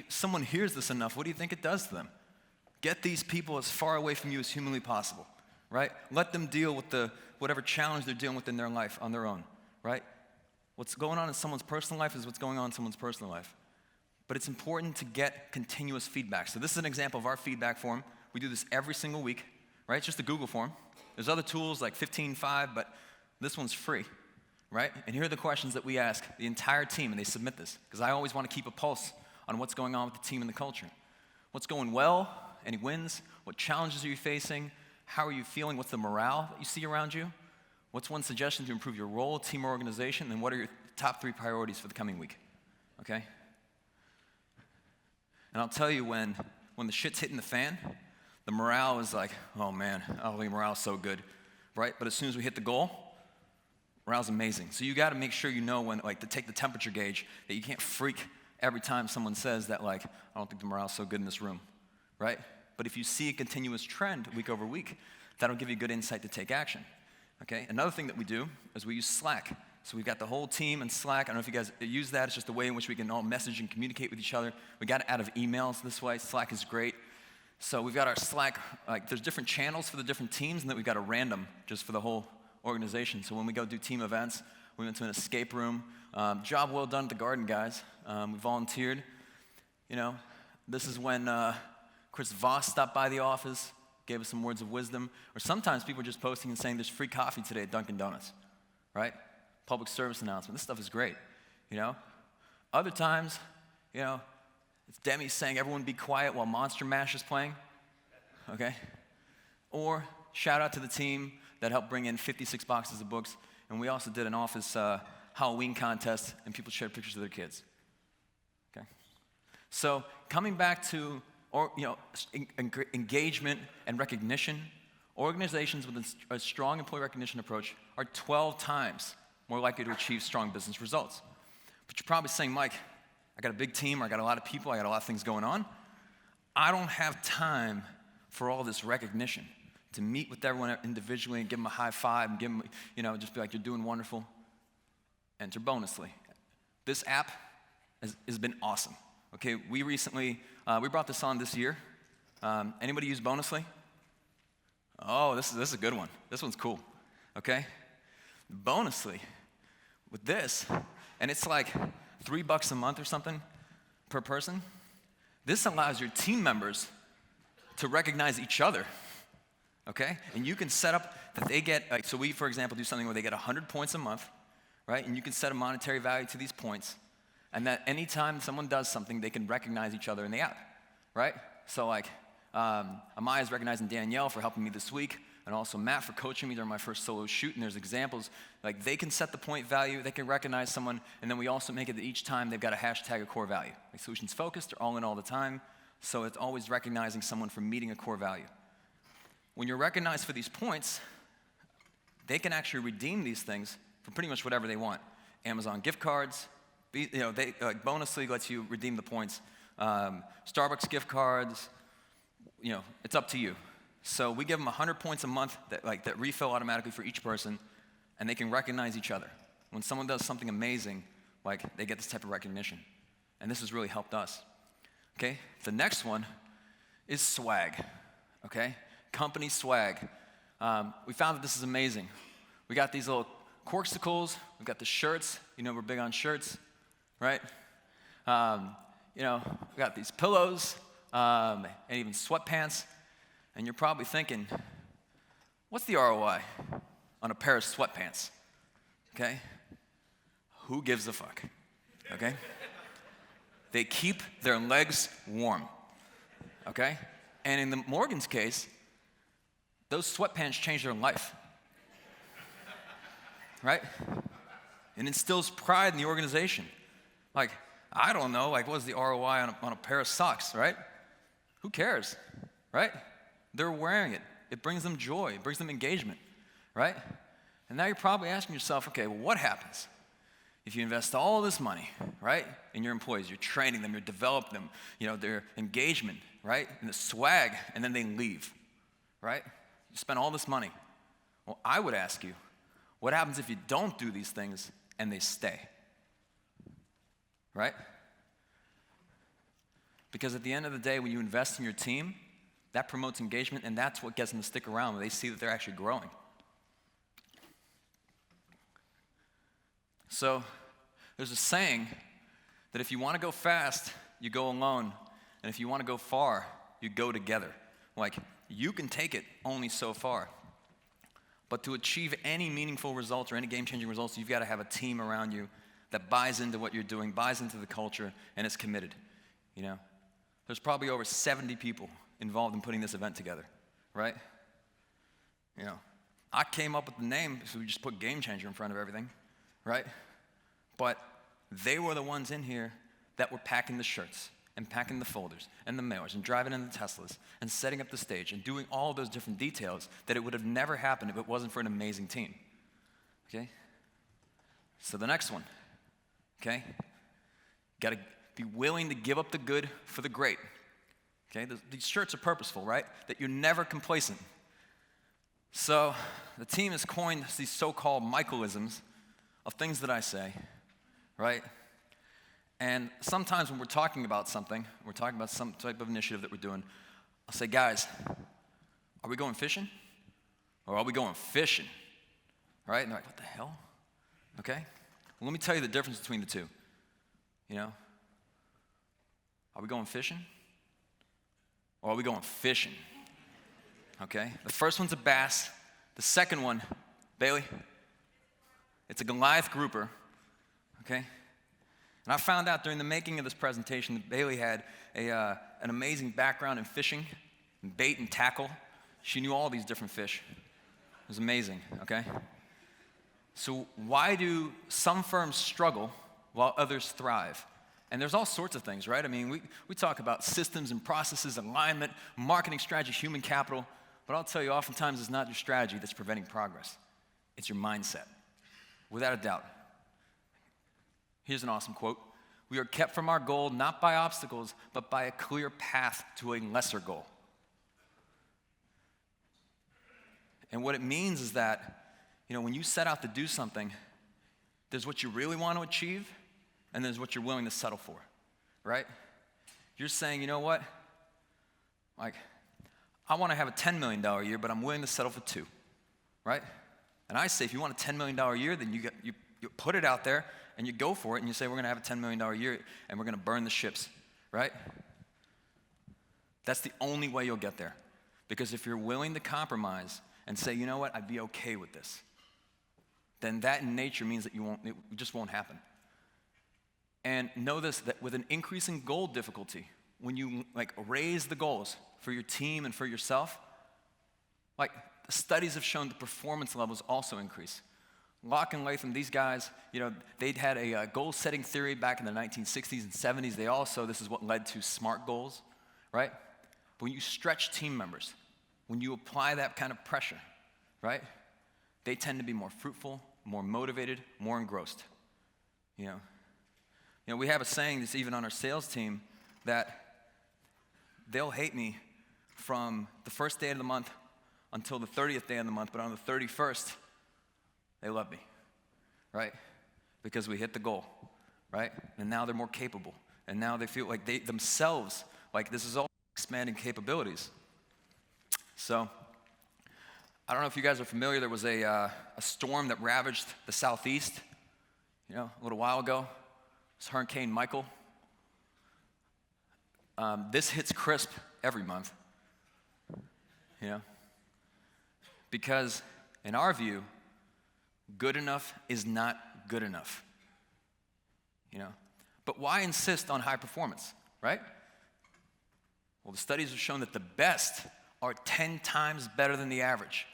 Someone hears this enough. What do you think it does to them? Get these people as far away from you as humanly possible, right? Let them deal with whatever challenge they're dealing with in their life on their own. Right? What's going on in someone's personal life is what's going on in someone's personal life. But it's important to get continuous feedback. So this is an example of our feedback form. We do this every single week, right? It's just a Google form. There's other tools like 15.5, but this one's free, right? And here are the questions that we ask the entire team, and they submit this, because I always want to keep a pulse on what's going on with the team and the culture. What's going well? Any wins? What challenges are you facing? How are you feeling? What's the morale that you see around you? What's one suggestion to improve your role, team, or organization? And what are your top 3 priorities for the coming week? Okay? And I'll tell you, when the shit's hitting the fan, the morale is like, oh man, the morale's so good, right? But as soon as we hit the goal, morale's amazing. So you got to make sure you know when, to take the temperature gauge, that you can't freak every time someone says that, I don't think the morale's so good in this room, right? But if you see a continuous trend week over week, that'll give you good insight to take action. Okay, another thing that we do is we use Slack. So we've got the whole team in Slack. I don't know if you guys use that. It's just a way in which we can all message and communicate with each other. We got it out of emails this way. Slack is great. So we've got our Slack, there's different channels for the different teams, and then we've got a random just for the whole organization. So when we go do team events, we went to an escape room. Job well done at the garden, guys. We volunteered. This is when Chris Voss stopped by the office, gave us some words of wisdom. Or sometimes people are just posting and saying there's free coffee today at Dunkin' Donuts, right? Public service announcement. This stuff is great, Other times, it's Demi saying everyone be quiet while Monster Mash is playing, okay? Or shout out to the team that helped bring in 56 boxes of books. And we also did an office Halloween contest, and people shared pictures of their kids, okay? So coming back to engagement and recognition, organizations with a strong employee recognition approach are 12 times more likely to achieve strong business results. But you're probably saying, Mike, I got a big team, or I got a lot of people, I got a lot of things going on. I don't have time for all this recognition, to meet with everyone individually and give them a high five and give them, just be like, you're doing wonderful. Enter Bonusly. This app has been awesome. Okay, we recently, we brought this on this year. Anybody use Bonusly? Oh, this is a good one. This one's cool, okay? Bonusly, with this, and it's like $3 a month or something per person. This allows your team members to recognize each other, okay? And you can set up that they get, so we, for example, do something where they get 100 points a month, right? And you can set a monetary value to these points. And that anytime someone does something, they can recognize each other in the app, right? So Amaya's recognizing Danielle for helping me this week, and also Matt for coaching me during my first solo shoot, and there's examples, they can set the point value, they can recognize someone, and then we also make it that each time they've got a hashtag, a core value. Solutions focused, they're all in all the time, so it's always recognizing someone for meeting a core value, when you're recognized for these points, they can actually redeem these things for pretty much whatever they want. Amazon gift cards, Bonus League lets you redeem the points. Starbucks gift cards, it's up to you. So we give them 100 points a month that refill automatically for each person, and they can recognize each other. When someone does something amazing, they get this type of recognition. And this has really helped us. Okay? The next one is swag. Okay? Company swag. We found that this is amazing. We got these little corksicles. We've got the shirts. We're big on shirts, right? We got these pillows and even sweatpants. And you're probably thinking, what's the ROI on a pair of sweatpants? Okay? Who gives a fuck? Okay? They keep their legs warm. Okay? And in the Morgan's case, those sweatpants changed their life. Right? It instills pride in the organization. I don't know, what's the ROI on a pair of socks, right? Who cares, right? They're wearing it. It brings them joy. It brings them engagement, right? And now you're probably asking yourself, okay, well, what happens if you invest all this money, right, in your employees? You're training them, you're developing them, their engagement, right, and the swag, and then they leave, right? You spend all this money. Well, I would ask you, what happens if you don't do these things and they stay? Right? Because at the end of the day, when you invest in your team, that promotes engagement, and that's what gets them to stick around when they see that they're actually growing. So there's a saying that if you want to go fast, you go alone, and if you want to go far, you go together. You can take it only so far. But to achieve any meaningful results or any game-changing results, you've got to have a team around you that buys into what you're doing, buys into the culture, and is committed. There's probably over 70 people involved in putting this event together, right? I came up with the name, so we just put Game Changer in front of everything, right? But they were the ones in here that were packing the shirts and packing the folders and the mailers and driving in the Teslas and setting up the stage and doing all those different details that it would have never happened if it wasn't for an amazing team. Okay? So the next one, okay? Got to be willing to give up the good for the great. Okay? These shirts are purposeful, right? That you're never complacent. So the team has coined these so-called Michaelisms of things that I say, right? And sometimes when we're talking about something, we're talking about some type of initiative that we're doing, I'll say, guys, are we going fishing? Or are we going fishing? Right? And they're like, what the hell? Okay? Well, let me tell you the difference between the two. Are we going fishing? Or are we going fishing? Okay? The first one's a bass. The second one, Bailey, it's a Goliath grouper. Okay? And I found out during the making of this presentation that Bailey had an amazing background in fishing, and bait and tackle. She knew all these different fish. It was amazing, okay? So why do some firms struggle while others thrive? And there's all sorts of things, right? I mean, we talk about systems and processes, alignment, marketing strategy, human capital, but I'll tell you, oftentimes it's not your strategy that's preventing progress. It's your mindset, without a doubt. Here's an awesome quote. We are kept from our goal not by obstacles, but by a clear path to a lesser goal. And what it means is that, when you set out to do something, there's what you really want to achieve, and there's what you're willing to settle for, right? You're saying, you know what? I want to have a $10 million year, but I'm willing to settle for 2, right? And I say, if you want a $10 million year, then you put it out there, and you go for it, and you say, we're going to have a $10 million year, and we're going to burn the ships, right? That's the only way you'll get there. Because if you're willing to compromise and say, you know what, I'd be okay with this, then that in nature means that it just won't happen. And know this, that with an increasing goal difficulty, when you raise the goals for your team and for yourself, the studies have shown the performance levels also increase. Locke and Latham, these guys, they'd had a goal-setting theory back in the 1960s and 70s. This is what led to SMART goals, right? But when you stretch team members, when you apply that kind of pressure, right, they tend to be more fruitful, more motivated, more engrossed. You know, we have a saying that's even on our sales team that they'll hate me from the first day of the month until the 30th day of the month, but on the 31st, they love me, right? Because we hit the goal, right? And now they're more capable. And now they feel like they themselves, like this is all expanding capabilities. So, I don't know if you guys are familiar, there was a storm that ravaged the southeast, a little while ago. It was Hurricane Michael. This hits crisp every month, because in our view, good enough is not good enough, But why insist on high performance, right? Well, the studies have shown that the best are 10 times better than the average.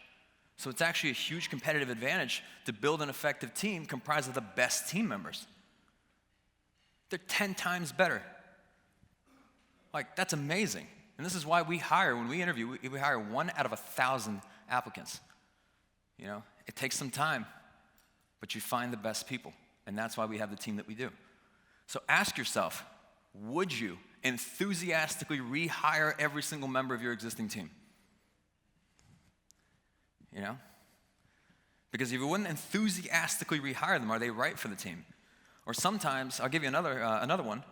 So it's actually a huge competitive advantage to build an effective team comprised of the best team members. They're 10 times better. Like, that's amazing. And this is why we hire, when we interview, we hire 1 out of 1,000 applicants. It takes some time, but you find the best people. And that's why we have the team that we do. So ask yourself, would you enthusiastically rehire every single member of your existing team? Because if you wouldn't enthusiastically rehire them, are they right for the team? Or sometimes, I'll give you another one.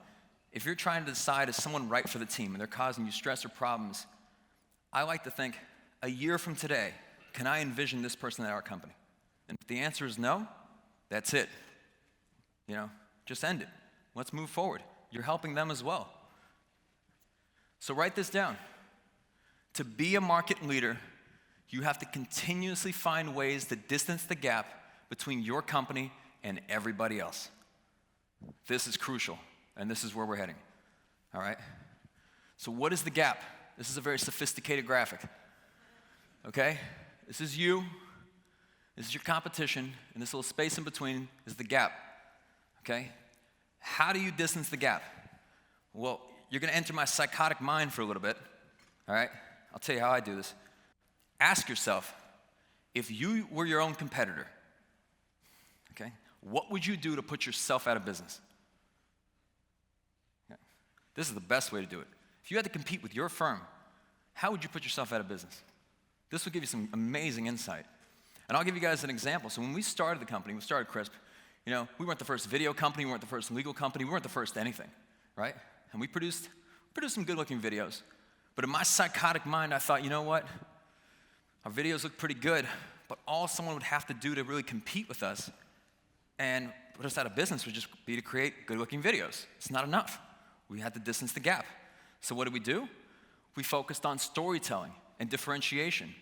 If you're trying to decide, is someone right for the team and they're causing you stress or problems, I like to think, a year from today, can I envision this person at our company? And if the answer is no, that's it. Just end it. Let's move forward. You're helping them as well. So write this down. To be a market leader, you have to continuously find ways to distance the gap between your company and everybody else. This is crucial, and this is where we're heading. All right? So what is the gap? This is a very sophisticated graphic. Okay? This is you. This is your competition, and this little space in between is the gap. Okay? How do you distance the gap? Well, you're going to enter my psychotic mind for a little bit. All right? I'll tell you how I do this. Ask yourself, if you were your own competitor, okay, what would you do to put yourself out of business? Okay. This is the best way to do it. If you had to compete with your firm, how would you put yourself out of business? This will give you some amazing insight. And I'll give you guys an example. So when we started the company, we started Crisp, we weren't the first video company, we weren't the first legal company, we weren't the first anything, right? And we produced some good-looking videos. But in my psychotic mind, I thought, you know what? Our videos look pretty good, but all someone would have to do to really compete with us and put us out of business would just be to create good-looking videos. It's not enough. We had to distance the gap. So what did we do? We focused on storytelling and differentiation,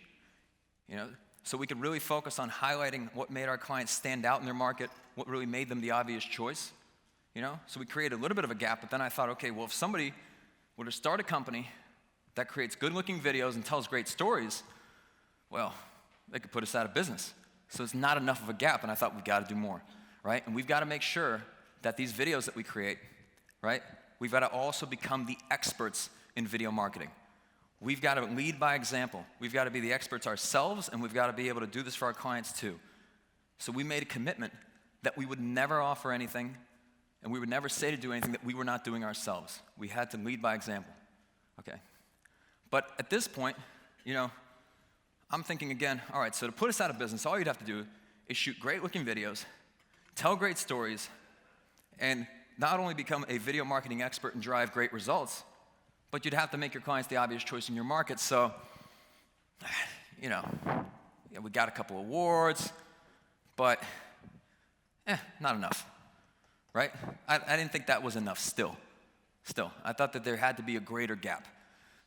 so we could really focus on highlighting what made our clients stand out in their market, what really made them the obvious choice, So we created a little bit of a gap, but then I thought, okay, well, if somebody were to start a company that creates good-looking videos and tells great stories, well, they could put us out of business. So it's not enough of a gap, and I thought we've got to do more, right? And we've got to make sure that these videos that we create, right, we've got to also become the experts in video marketing. We've got to lead by example. We've got to be the experts ourselves, and we've got to be able to do this for our clients too. So we made a commitment that we would never offer anything, and we would never say to do anything that we were not doing ourselves. We had to lead by example, okay? But at this point, I'm thinking again, all right, so to put us out of business, all you'd have to do is shoot great-looking videos, tell great stories, and not only become a video marketing expert and drive great results, but you'd have to make your clients the obvious choice in your market. So, we got a couple awards, but not enough, right? I didn't think that was enough still. I thought that there had to be a greater gap.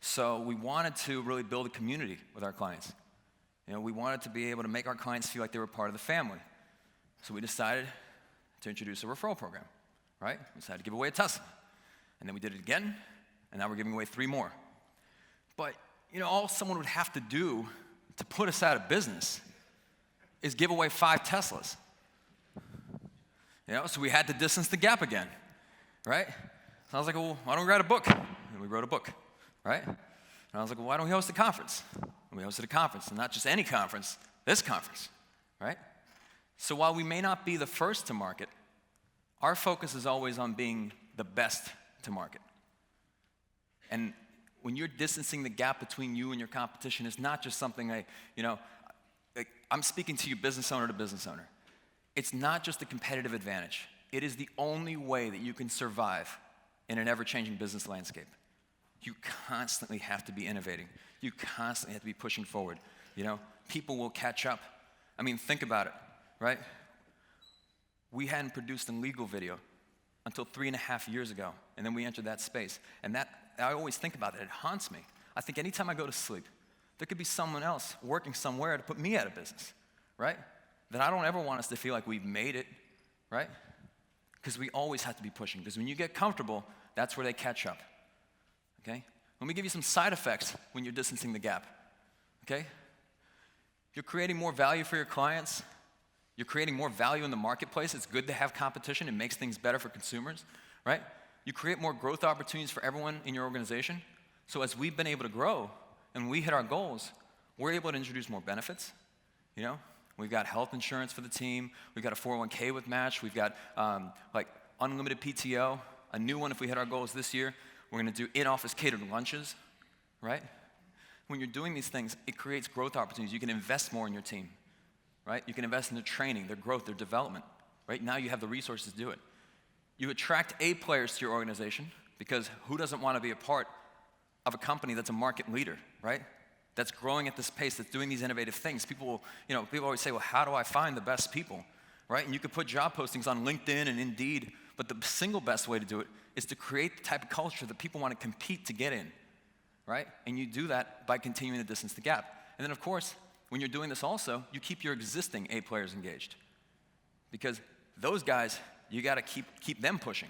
So we wanted to really build a community with our clients. We wanted to be able to make our clients feel like they were part of the family. So we decided to introduce a referral program, right? We decided to give away a Tesla. And then we did it again, and now we're giving away 3 more. But, all someone would have to do to put us out of business is give away 5 Teslas. So we had to distance the gap again, right? So I was like, well, why don't we write a book? And we wrote a book, right? And I was like, well, why don't we host a conference? and we hosted a conference, and not just any conference, this conference, right? So while we may not be the first to market, our focus is always on being the best to market. And when you're distancing the gap between you and your competition, it's not just something I'm speaking to you business owner to business owner. It's not just a competitive advantage. It is the only way that you can survive in an ever-changing business landscape. You constantly have to be innovating. You constantly have to be pushing forward. People will catch up. I mean, think about it, right? We hadn't produced a legal video until 3.5 years ago, and then we entered that space. And that, I always think about it. It haunts me. I think anytime I go to sleep, there could be someone else working somewhere to put me out of business, right? That I don't ever want us to feel like we've made it, right? Because we always have to be pushing. Because when you get comfortable, that's where they catch up, okay? Let me give you some side effects when you're distancing the gap, okay? You're creating more value for your clients. You're creating more value in the marketplace. It's good to have competition. It makes things better for consumers, right? You create more growth opportunities for everyone in your organization. So as we've been able to grow and we hit our goals, we're able to introduce more benefits, We've got health insurance for the team. We've got a 401k with match. We've got unlimited PTO. A new one if we hit our goals this year. We're going to do in-office catered lunches, right? When you're doing these things, it creates growth opportunities. You can invest more in your team, right? You can invest in their training, their growth, their development, right? Now you have the resources to do it. You attract A players to your organization because who doesn't want to be a part of a company that's a market leader, right? That's growing at this pace, that's doing these innovative things. People always say, well, how do I find the best people, right? And you could put job postings on LinkedIn and Indeed, but the single best way to do it is to create the type of culture that people want to compete to get in, right? And you do that by continuing to distance the gap. And then, of course, when you're doing this also, you keep your existing A players engaged. Because those guys, you got to keep them pushing.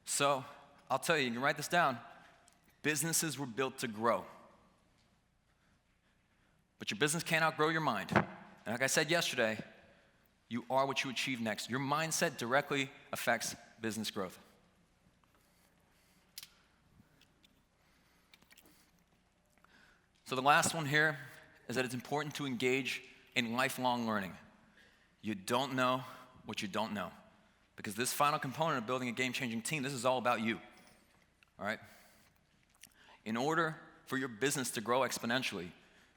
So I'll tell you can write this down. Businesses were built to grow. But your business can't outgrow your mind. And like I said yesterday, you are what you achieve next. Your mindset directly affects business growth. So the last one here is that it's important to engage in lifelong learning. You don't know what you don't know. Because this final component of building a game-changing team, this is all about you, all right? In order for your business to grow exponentially,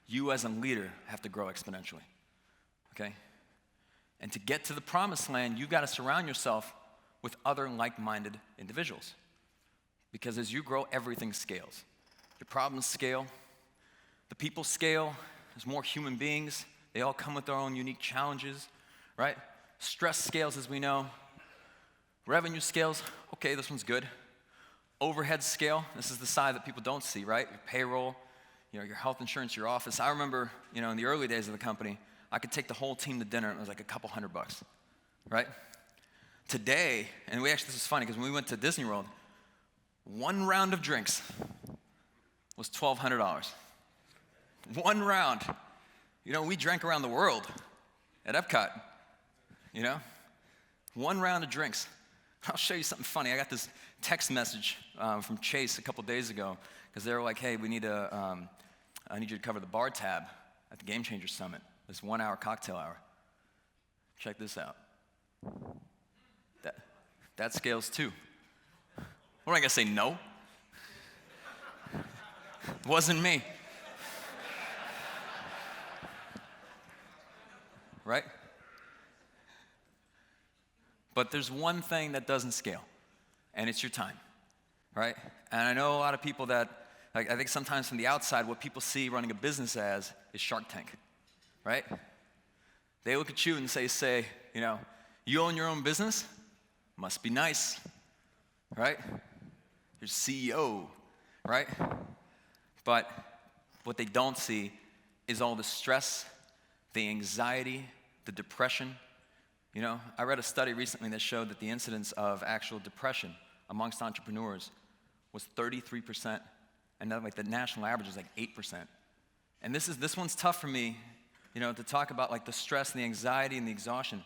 you as a leader have to grow exponentially, okay? And to get to the promised land, you've got to surround yourself with other like-minded individuals. Because as you grow, everything scales. Your problems scale, the people scale, there's more human beings, they all come with their own unique challenges, right? Stress scales, as we know. Revenue scales, okay, this one's good. Overhead scale, this is the side that people don't see, right? Your payroll, your health insurance, your office. I remember, in the early days of the company, I could take the whole team to dinner, and it was like a couple $100, right? Today, and this is funny, because when we went to Disney World, one round of drinks was $1,200. One round. We drank around the world at Epcot, One round of drinks. I'll show you something funny. I got this text message from Chase a couple days ago, because they were like, hey, I need you to cover the bar tab at the Game Changer Summit, this 1-hour cocktail hour. Check this out. That scales too. What am I gonna say, no? It wasn't me. Right? But there's one thing that doesn't scale, and it's your time, right? And I know a lot of people that, I think sometimes from the outside, what people see running a business as is Shark Tank, right? They look at you and say, you own your own business? Must be nice, right? You're CEO, right? But what they don't see is all the stress, the anxiety, the depression. I read a study recently that showed that the incidence of actual depression amongst entrepreneurs was 33%, and then the national average is 8%. And this one's tough for me, to talk about the stress and the anxiety and the exhaustion,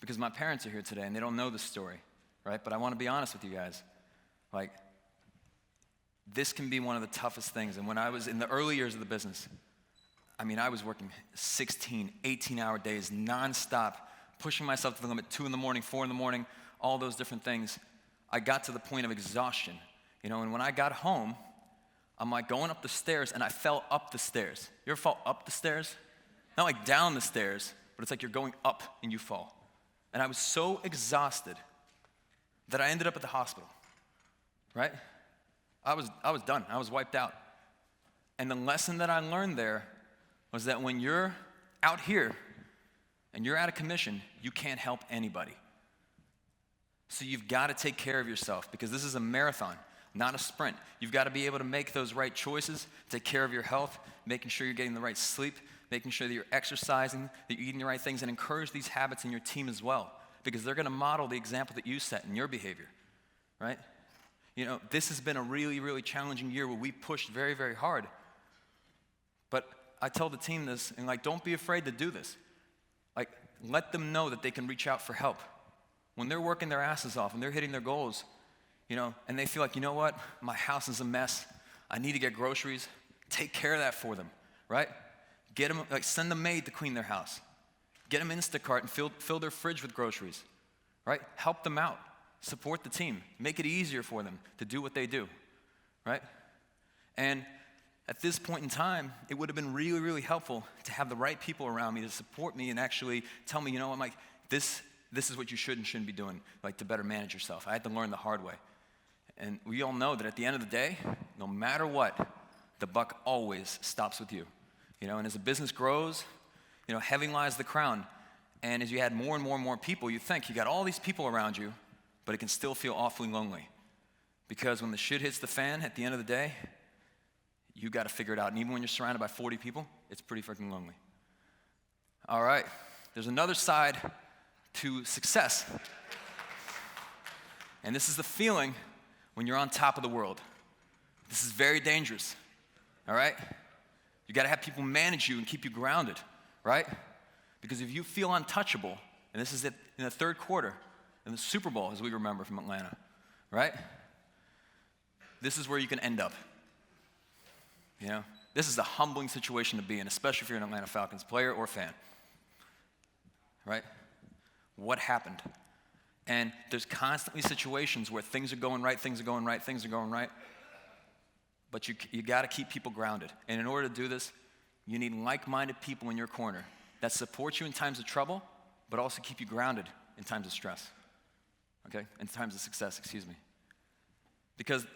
because my parents are here today and they don't know this story, right? But I want to be honest with you guys. this can be one of the toughest things. And when I was in the early years of the business, I mean, I was working 16, 18-hour days, nonstop, pushing myself to the limit, 2 in the morning, 4 in the morning, all those different things. I got to the point of exhaustion, and when I got home, I'm like going up the stairs, and I fell up the stairs. You ever fall up the stairs? Not like down the stairs, but it's like you're going up and you fall. And I was so exhausted that I ended up at the hospital, right? I was done. I was wiped out. And the lesson that I learned there was that when you're out here and you're out of commission, you can't help anybody. So you've got to take care of yourself because this is a marathon, not a sprint. You've got to be able to make those right choices, take care of your health, making sure you're getting the right sleep, making sure that you're exercising, that you're eating the right things, and encourage these habits in your team as well because they're going to model the example that you set in your behavior, right? This has been a really, really challenging year where we pushed very, very hard. But I tell the team this, and don't be afraid to do this. Let them know that they can reach out for help. When they're working their asses off and they're hitting their goals, and they feel like, what, my house is a mess. I need to get groceries. Take care of that for them, right? Get them, send the maid to clean their house. Get them Instacart and fill their fridge with groceries, right? Help them out. Support the team. Make it easier for them to do what they do, right? And at this point in time, it would have been really, really helpful to have the right people around me to support me and actually tell me, I'm like, this is what you should and shouldn't be doing, to better manage yourself. I had to learn the hard way. And we all know that at the end of the day, no matter what, the buck always stops with you. And as a business grows, heavy lies the crown. And as you add more and more and more people, you think you got all these people around you, but it can still feel awfully lonely. Because when the shit hits the fan at the end of the day, you got to figure it out. And even when you're surrounded by 40 people, it's pretty freaking lonely. All right, there's another side to success. And this is the feeling when you're on top of the world. This is very dangerous, all right? You got to have people manage you and keep you grounded, right? Because if you feel untouchable, and this is it in the third quarter, in the Super Bowl, as we remember from Atlanta, right? This is where you can end up. This is a humbling situation to be in, especially if you're an Atlanta Falcons player or fan, right? What happened? And there's constantly situations where things are going right, things are going right, things are going right, but you got to keep people grounded. And in order to do this, you need like-minded people in your corner that support you in times of trouble, but also keep you grounded in times of stress, okay? In times of success, excuse me. Because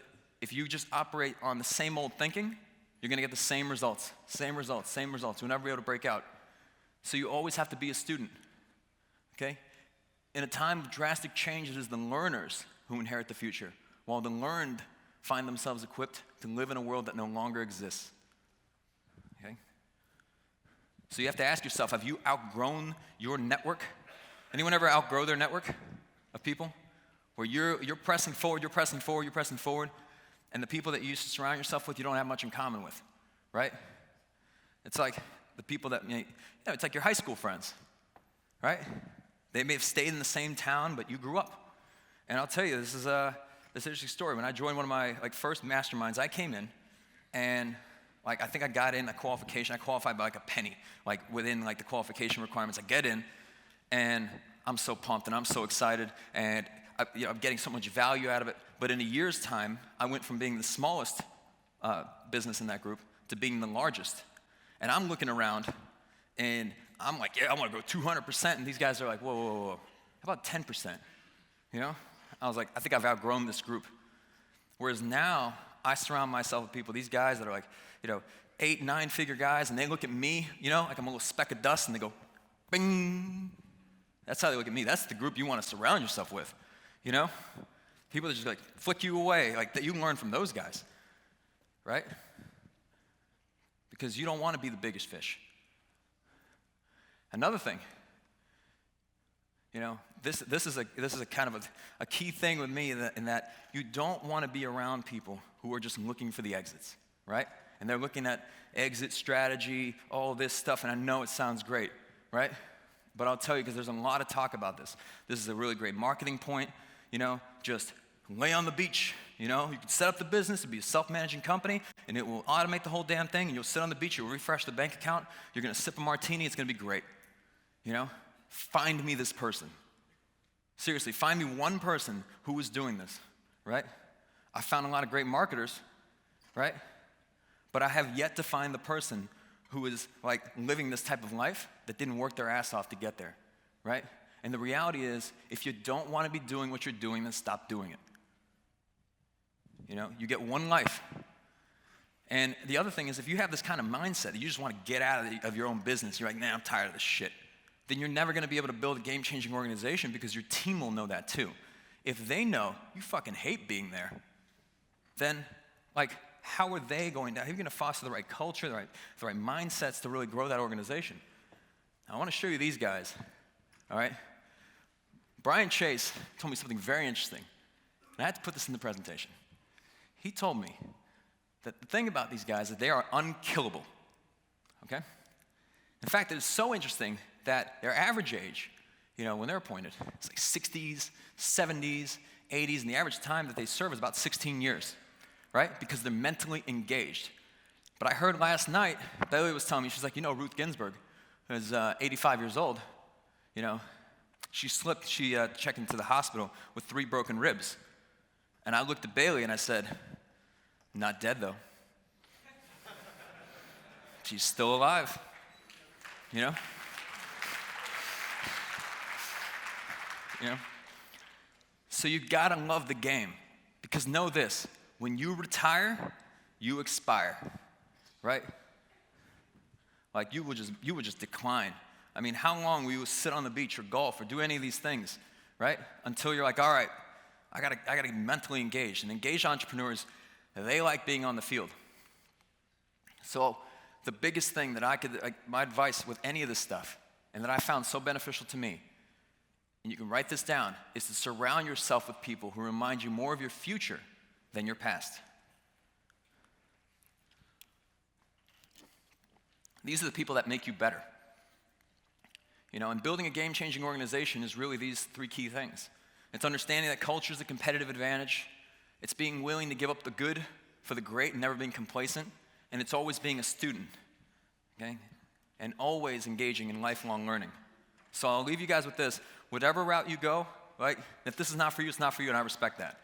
if you just operate on the same old thinking, you're going to get the same results. You'll never be able to break out. So you always have to be a student, okay? In a time of drastic changes, it is the learners who inherit the future, while the learned find themselves equipped to live in a world that no longer exists, okay? So you have to ask yourself, have you outgrown your network? Anyone ever outgrow their network of people? Where you're pressing forward, and the people that you used to surround yourself with, you don't have much in common with, right? It's like the people that, it's like your high school friends, right? They may have stayed in the same town, but you grew up. And I'll tell you, this is an interesting story. When I joined one of my first masterminds, I came in, and I think I got in a qualification. I qualified by a penny, within the qualification requirements. I get in, and I'm so pumped, and I'm so excited, and I'm getting so much value out of it. But in a year's time, I went from being the smallest business in that group to being the largest. And I'm looking around, and I'm like, yeah, I want to go 200%. And these guys are like, whoa. How about 10%? I was like, I think I've outgrown this group. Whereas now, I surround myself with people, these guys that are 8, 9-figure guys, and they look at me, like I'm a little speck of dust, and they go, bing. That's how they look at me. That's the group you want to surround yourself with, People that just flick you away, that you learn from those guys, right? Because you don't want to be the biggest fish. Another thing, this is a kind of a key thing with me in that you don't want to be around people who are just looking for the exits, right? And they're looking at exit strategy, all this stuff, and I know it sounds great, right? But I'll tell you, because there's a lot of talk about this. This is a really great marketing point, just lay on the beach. You know, you can set up the business, it'll be a self-managing company, and it will automate the whole damn thing, and you'll sit on the beach, you'll refresh the bank account, you're gonna sip a martini, it's gonna be great. You know, find me this person. Seriously, find me one person who is doing this, right? I found a lot of great marketers, right? But I have yet to find the person who is like living this type of life that didn't work their ass off to get there, right? And the reality is, if you don't want to be doing what you're doing, then stop doing it. You know, you get one life. And the other thing is, if you have this kind of mindset that you just want to get out of your own business, you're like, nah, I'm tired of this shit, then you're never going to be able to build a game-changing organization because your team will know that too. If they know you fucking hate being there, then like, how are they going to, how are you going to foster the right culture, the right mindsets to really grow that organization? I want to show you these guys, all right? Brian Chase told me something very interesting, and I had to put this in the presentation. He told me that the thing about these guys is that they are unkillable, okay? In fact, it's so interesting that their average age, you know, when they're appointed, it's like 60s, 70s, 80s, and the average time that they serve is about 16 years, right? Because they're mentally engaged. But I heard last night, Bailey was telling me, she's like, you know, Ruth Ginsburg is 85 years old, you know, she slipped, she checked into the hospital with 3 broken ribs. And I looked at Bailey and I said, not dead though. She's still alive, you know? You know? So you gotta love the game, because know this, when you retire, you expire, right? Like you would just decline. I mean, how long will you sit on the beach or golf or do any of these things, right? Until you're like, all right, I gotta get mentally engaged. And engaged entrepreneurs, they like being on the field. So the biggest thing that my advice with any of this stuff, and that I found so beneficial to me, and you can write this down, is to surround yourself with people who remind you more of your future than your past. These are the people that make you better. You know, and building a game-changing organization is really these 3 key things. It's understanding that culture is a competitive advantage. It's being willing to give up the good for the great and never being complacent. And it's always being a student, okay? And always engaging in lifelong learning. So I'll leave you guys with this. Whatever route you go, right? If this is not for you, it's not for you, and I respect that.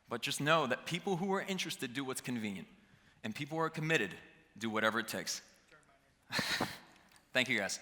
But just know that people who are interested do what's convenient. And people who are committed do whatever it takes. Thank you, guys.